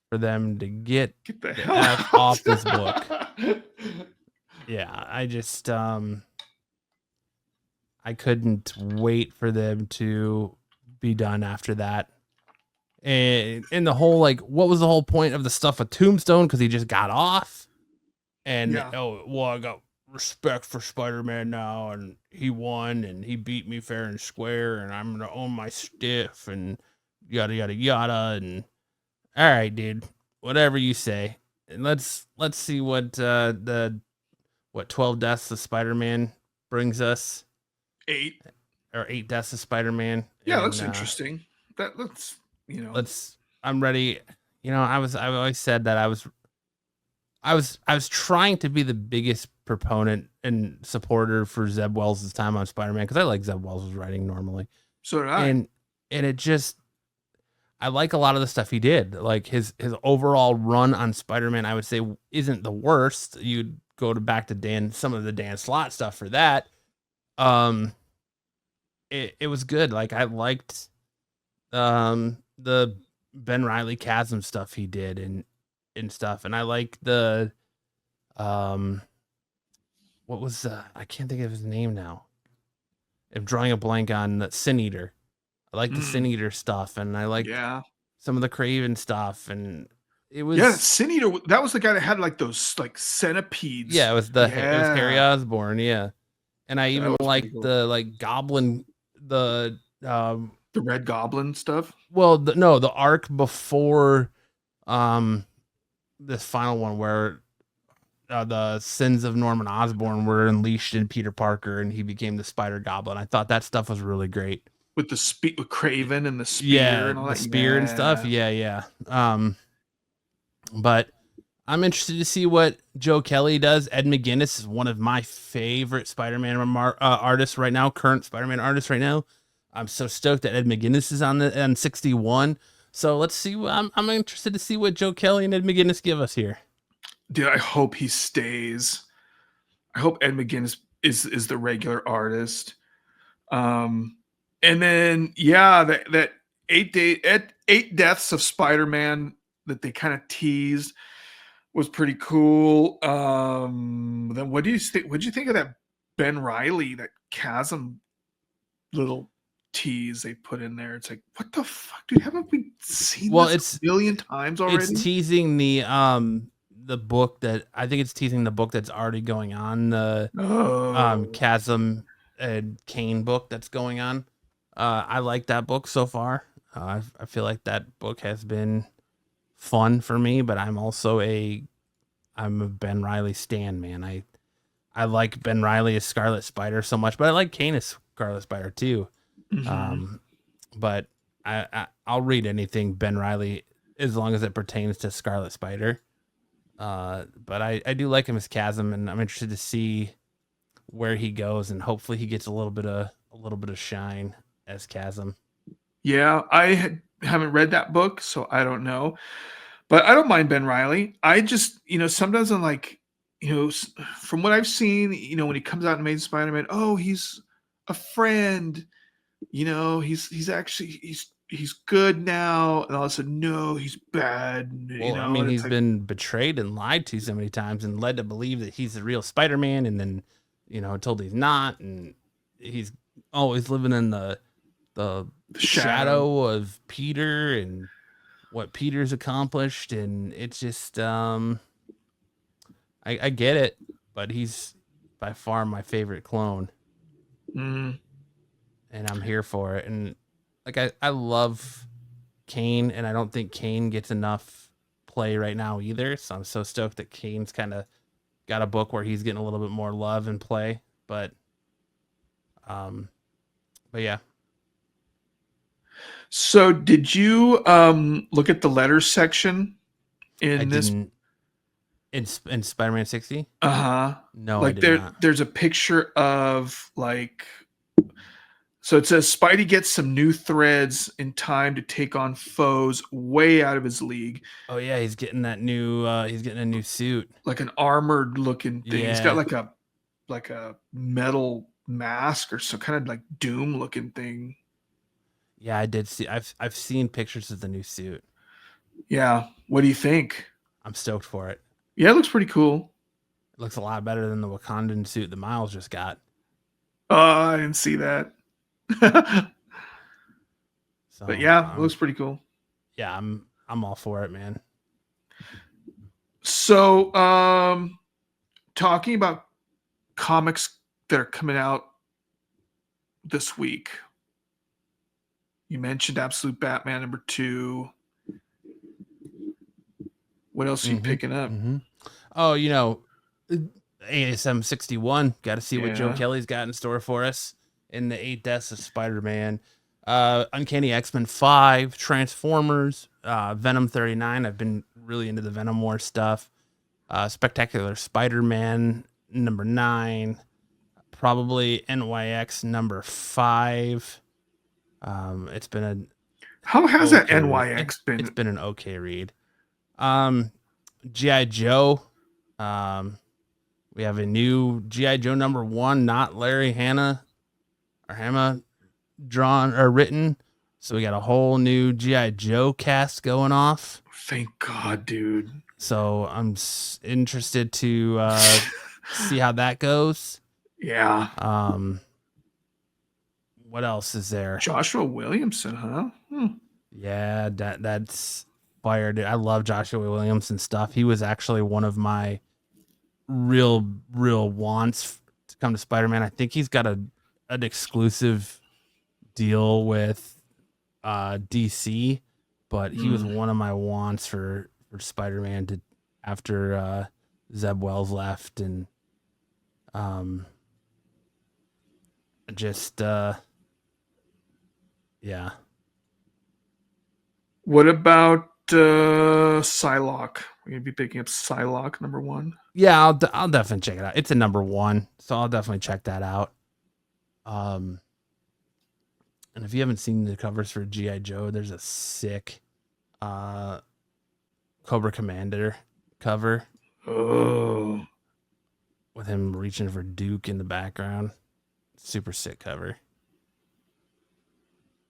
for them to get the F off this book. Yeah, I just I couldn't wait for them to be done after that. And the whole, like, what was the whole point of the stuff with Tombstone? Because he just got off. And I got respect for Spider-Man now, and he won, and he beat me fair and square, and I'm gonna own my stiff, and yada yada yada. And all right, dude, whatever you say. And let's see what 12 Deaths of Spider-Man brings us. 8 Deaths of Spider-Man. Yeah, that's interesting. That looks, I'm ready. I've always said that I was trying to be the biggest proponent and supporter for Zeb Wells' time on Spider-Man, because I like Zeb Wells' writing normally. So did I. And it just, I like a lot of the stuff he did. Like his overall run on Spider-Man, I would say, isn't the worst. You'd go back to some of the Dan Slott stuff for that. It was good. Like, I liked the Ben Reilly Chasm stuff he did and stuff, and I like the what was I can't think of his name now. I'm drawing a blank on Sin Eater. I like the Sin Eater stuff, and I like some of the Craven stuff, and it was Sin Eater. That was the guy that had like those like centipedes. Yeah, it was it was Harry Osborn. Yeah, and I That even was pretty like cool. the like goblin, the The Red Goblin stuff. well, no, the arc before um this final one where the sins of Norman Osborn were unleashed in Peter Parker and he became the Spider Goblin. I thought that stuff was really great. With with Craven and the spear Yeah, and all the that. spear and stuff. Yeah. Yeah, yeah. But I'm interested to see what Joe Kelly does. Ed McGuinness is one of my favorite Spider-Man artists right now, current Spider-Man artists right now. I'm so stoked that Ed McGuinness is on 61. So let's see. I'm interested to see what Joe Kelly and Ed McGuinness give us here. Dude, I hope he stays. I hope Ed McGuinness is the regular artist. And then yeah, that 8 deaths of Spider-Man that they kind of teased was pretty cool. Then what do you think? What do you think of that Ben Riley, that chasm little tease they put in there? It's like, what the fuck, dude? Haven't we seen Well, this a billion times it's already? teasing the book that I think it's teasing the book that's already going on, the Oh, Chasm and Kane book that's going on. I like that book so far. I feel like that book has been fun for me, but I'm a Ben Riley stan, man. I like Ben Riley as Scarlet Spider so much, but I like Kane as Scarlet Spider too. mhm. Um, but I'll read anything Ben Riley as long as it pertains to Scarlet Spider. But I do like him as Chasm, and I'm interested to see where he goes, and hopefully he gets a little bit of shine as Chasm. Yeah, haven't read that book, so I don't know. But I don't mind Ben Riley. I just, sometimes I'm like, from what I've seen, when he comes out and made Spider-Man, oh, he's a friend. He's actually he's good now, and all of a sudden, no, he's bad. Well, I mean, And it's he's like, been betrayed and lied to so many times and led to believe that he's the real Spider-Man, and then, told he's not, and he's always living in the the shadow. shadow of Peter and what Peter's accomplished, and it's just I get it, but he's by far my favorite clone, Mm, and I'm here for it. And like I love Kane, and I don't think Kane gets enough play right now either. So I'm so stoked that Kane's kind of got a book where he's getting a little bit more love and play. Um, but yeah, so, did you look at the letters section I in this? didn't in Spider-Man 60. Uh-huh. No, I Like did not. there's a picture of like, so it says Spidey gets some new threads in time to take on foes way out of his league, Oh yeah, he's getting that new. He's getting a new suit. like an armored looking thing. He's got Yeah, like a metal mask or some kind of like doom looking thing. yeah, I did see. I've seen pictures of the new suit. Yeah. What do you think? I'm stoked for it. Yeah, it looks pretty cool. It looks a lot better than the Wakandan suit that Miles just got. I didn't see that. But So yeah, it looks pretty cool. yeah, I'm all for it, man. So, talking about comics that are coming out this week. You mentioned Absolute Batman #2. What else are you Mm-hmm. picking up? Mm-hmm. Oh, ASM 61. Got to see what Joe Yeah. Kelly's got in store for us in the 8 Deaths of Spider-Man. Uncanny X-Men 5, Transformers, Venom 39. I've been really into the Venom War stuff. Spectacular Spider-Man #9. Probably NYX #5. It's been an How has that okay read. NYX It's been? been an okay read. Um, GI Joe. Um, we have a new GI Joe #1, not Larry Hannah or Hama drawn or written. So we got a whole new GI Joe cast going off. Thank God, dude. So I'm interested to see how that goes. Yeah. Um, what else is there? Joshua Williamson, huh? Yeah, that's fire, dude. I love Joshua Williamson stuff. He was actually one of my real wants come to Spider-Man. I think he's got an exclusive deal with DC, but he was Mm. one of my wants for Spider-Man to after Zeb Wells left, and um just yeah. What about Psylocke? We're gonna be picking up Psylocke #1. Yeah, I'll definitely check it out. It's a #1, so I'll definitely check that out. Um, and if you haven't seen the covers for GI Joe, there's a sick uh Cobra Commander cover Oh, with him reaching for Duke in the background. Super sick cover.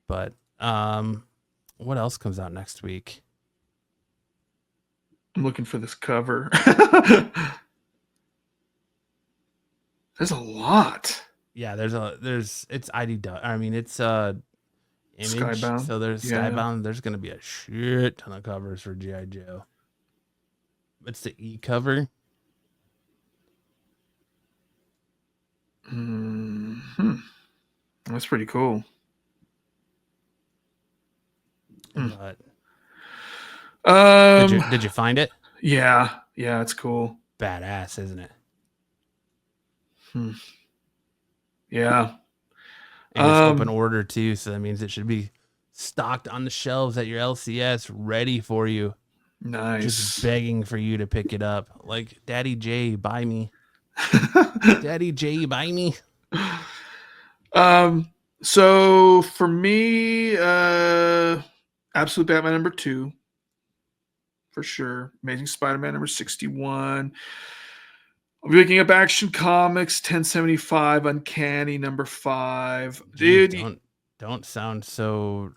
But what else comes out next week? I'm looking for this cover. There's a lot. Yeah, it's ID. I mean, it's Image. Skybound. So there's Yeah. Skybound. There's gonna be a shit ton of covers for GI Joe. It's the E cover. Mm-hmm. That's pretty cool. But Um. did you find it? Yeah. Yeah. It's cool. Badass, isn't it? Hmm. Yeah. And it's open order too, so that means it should be stocked on the shelves at your LCS, ready for you. Nice. Just begging for you to pick it up. Like, Daddy J, buy me. Daddy J, buy me. So for me, Absolute Batman #2, for sure. Amazing Spider-Man #61. I'll be looking up Action Comics 1075, Uncanny #5. Jeez, Dude, don't sound so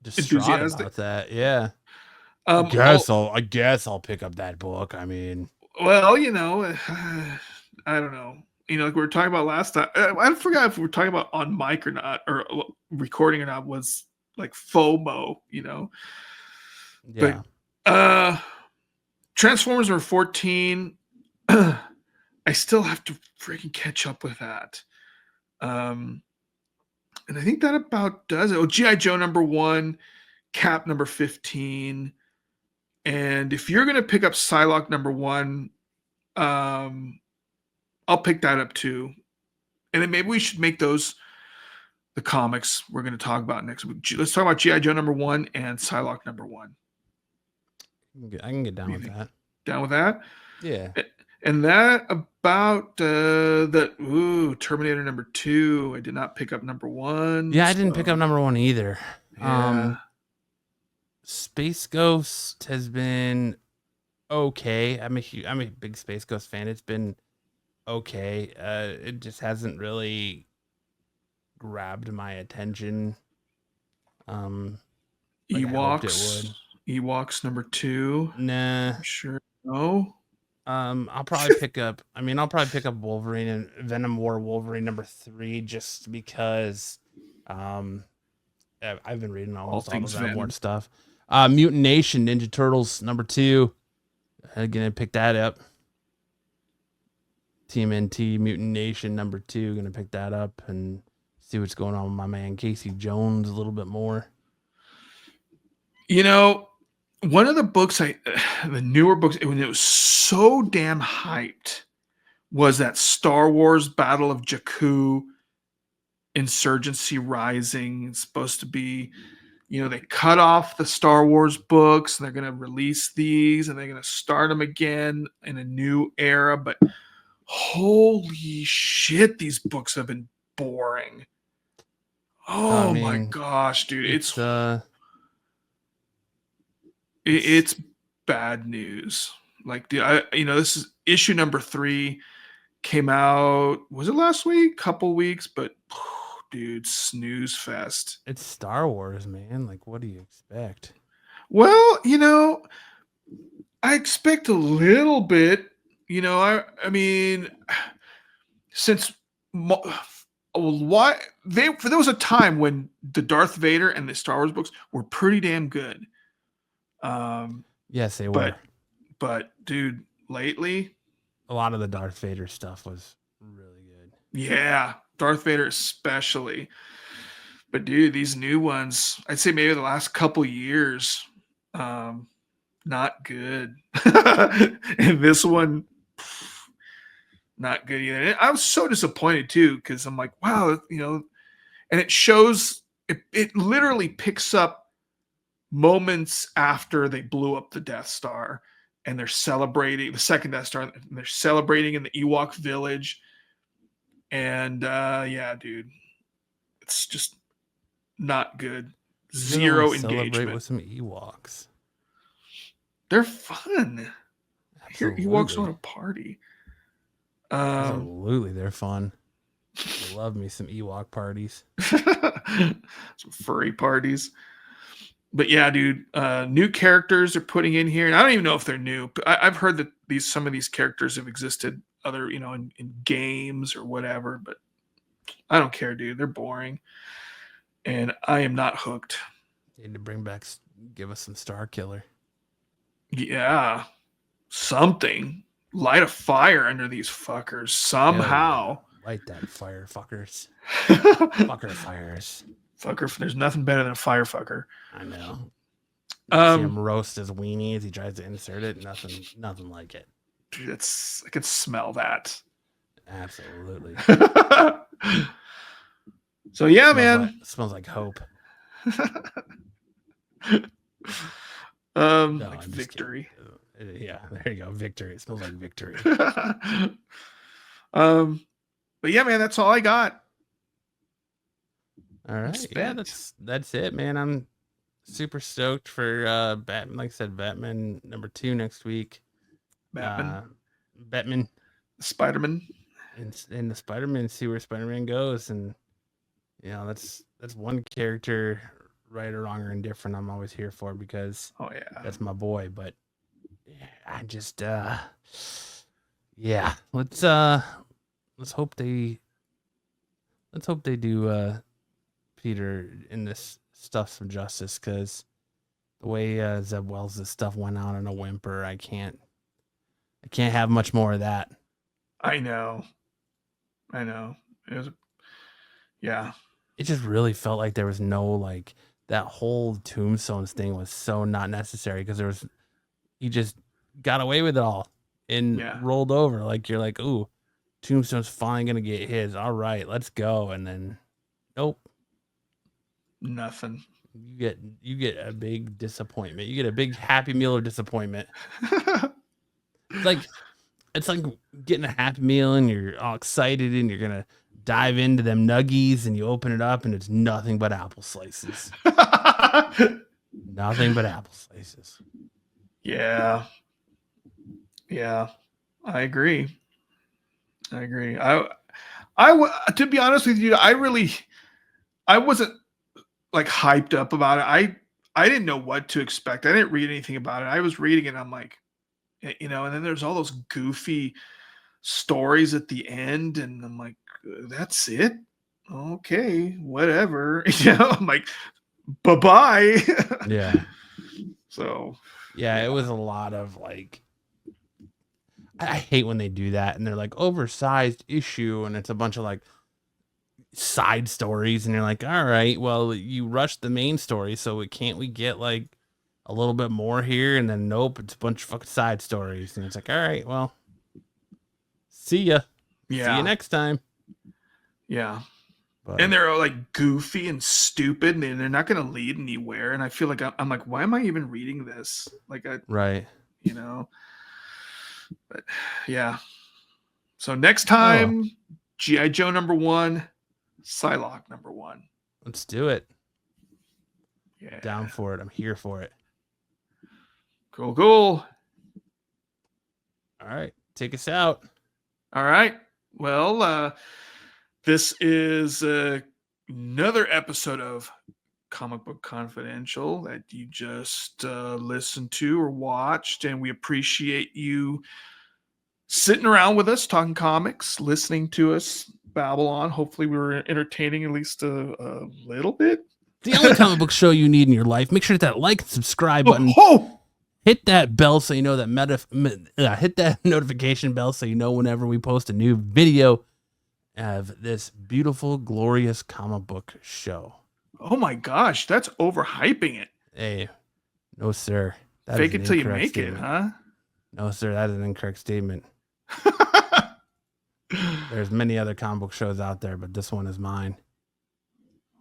distraught enthusiastic. about that. Yeah. I I guess I'll pick up that book. I mean, well, I don't know. Like we were talking about last time. I forgot if we were talking about on mic or not, or recording or not. Was like FOMO, yeah. But Transformers #14. I still have to freaking catch up with that. And I think that about does it. Oh, GI Joe #1, Cap #15. And if you're gonna pick up Psylocke #1, I'll pick that up too. And then maybe we should make those the comics we're going to talk about next week. Let's talk about GI Joe #1 and Psylocke #1. I can get down with that. Down with that? Yeah. And that about Terminator #2. I did not pick up #1. Yeah, I didn't pick up #1 either. Yeah. Space Ghost has been okay. I'm a big Space Ghost fan. It's been okay. It just hasn't really grabbed my attention. Like Ewoks. I hoped it would. Ewoks #2. Nah. Sure. No. I'll probably pick up. I'll probably pick up Wolverine and Venom War Wolverine #3 just because. I've been reading almost all the Venom War stuff. Mutant Nation Ninja Turtles #2. I'm gonna pick that up. TMNT Mutant Nation #2. Gonna pick that up and see what's going on with my man Casey Jones a little bit more. One of the books the newer books, when it was so damn hyped, was that Star Wars Battle of Jakku, Insurgency Rising. It's supposed to be, they cut off the Star Wars books and they're going to release these and they're going to start them again in a new era. But holy shit, these books have been boring. Oh my gosh, dude. It's bad news. Like, this is issue #3 came out. Was it last week? Couple weeks, but dude, snooze fest. It's Star Wars, man. Like, what do you expect? Well, I expect a little bit. I mean, since why there was a time when the Darth Vader and the Star Wars books were pretty damn good. Yes, they were. But dude, lately, a lot of the Darth Vader stuff was really Yeah, Darth Vader especially. But dude, these new ones, I'd say maybe the last couple years, um, not good. And this one, not good either. And I was so disappointed too, because I'm like, wow, and it shows it literally picks up moments after they blew up the Death Star and they're celebrating the second Death Star, and they're celebrating in the Ewok village. And yeah, dude, it's just not good. Zero Celebrate engagement. with some Ewoks. They're fun. Here, Absolutely. Ewoks want to party. Absolutely, they're fun. I love me some Ewok parties. Some furry parties. But yeah, dude, new characters are putting in here, and I don't even know if they're new. But I've heard that some of these characters have existed other, in games or whatever. But I don't care, dude. They're boring, and I am not hooked. Need to bring back, give us some Star Killer. Yeah, something. Light a fire under these fuckers somehow. Yeah, light that fire, fuckers. Fucker fires. Fucker, there's nothing better than a fire fucker. I know. See him roast his weenie as he tries to insert it. Nothing like it. Dude, I can smell that. Absolutely. So yeah, man. Smells like hope. Like victory. Yeah, there you go. Victory. It smells like victory. But yeah, man, that's all I got. All right. Yeah, that's it, man. I'm super stoked for Batman. Like I said, Batman #2 next week. Batman. Spiderman. And the Spider-Man, see where Spider-Man goes. And that's one character, right or wrong or indifferent, I'm always here for, because that's my boy. But I just yeah. Let's hope they do Peter in this stuff some justice, because the way Zeb Wells' stuff went out in a whimper, I can't have much more of that. I know. It was, yeah. It just really felt like there was no, that whole Tombstones thing was so not necessary, because he just got away with it all and rolled over. Like, you're like, ooh, Tombstone's finally gonna get his. All right, let's go. And then, nope, nothing. You get a big disappointment. You get a big Happy Meal of disappointment. It's like getting a Happy Meal and you're all excited and you're gonna dive into them nuggies and you open it up and it's nothing but apple slices. Nothing but apple slices. Yeah. I agree. I to be honest with you, I wasn't hyped up about it. I didn't know what to expect. I didn't read anything about it. I was reading it and I'm like, and then there's all those goofy stories at the end and I'm like, that's it? Okay, whatever. I'm like, bye-bye. Yeah. So yeah, it was a lot of I hate when they do that and they're like oversized issue and it's a bunch of side stories and you're like, all right, well, you rushed the main story, so can't we get a little bit more here? And then nope, it's a bunch of fucking side stories and it's like, all right, well, see ya. See you next time. Yeah. And they're all goofy and stupid and they're not going to lead anywhere. And I feel like I'm like, why am I even reading this? Right. But yeah. So next time, G.I. Joe #1, Psylocke #1. Let's do it. Yeah. Down for it. I'm here for it. Cool. All right. Take us out. All right. Well, this is another episode of Comic Book Confidential that you just listened to or watched, and we appreciate you sitting around with us talking comics, listening to us babble on. Hopefully we were entertaining at least a little bit. The only comic book show you need in your life. Make sure to hit that like and subscribe button. Hit that bell so you know that hit that notification bell so you know whenever we post a new video. of this beautiful, glorious comic book show. Oh my gosh, that's overhyping it. Hey, no, sir. That Fake is it an till you incorrect make statement. it, huh? No, sir. That is an incorrect statement. There's many other comic book shows out there, but this one is mine.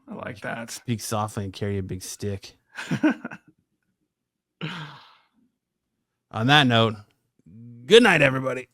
I like that. Speak softly and carry a big stick. On that note, good night, everybody.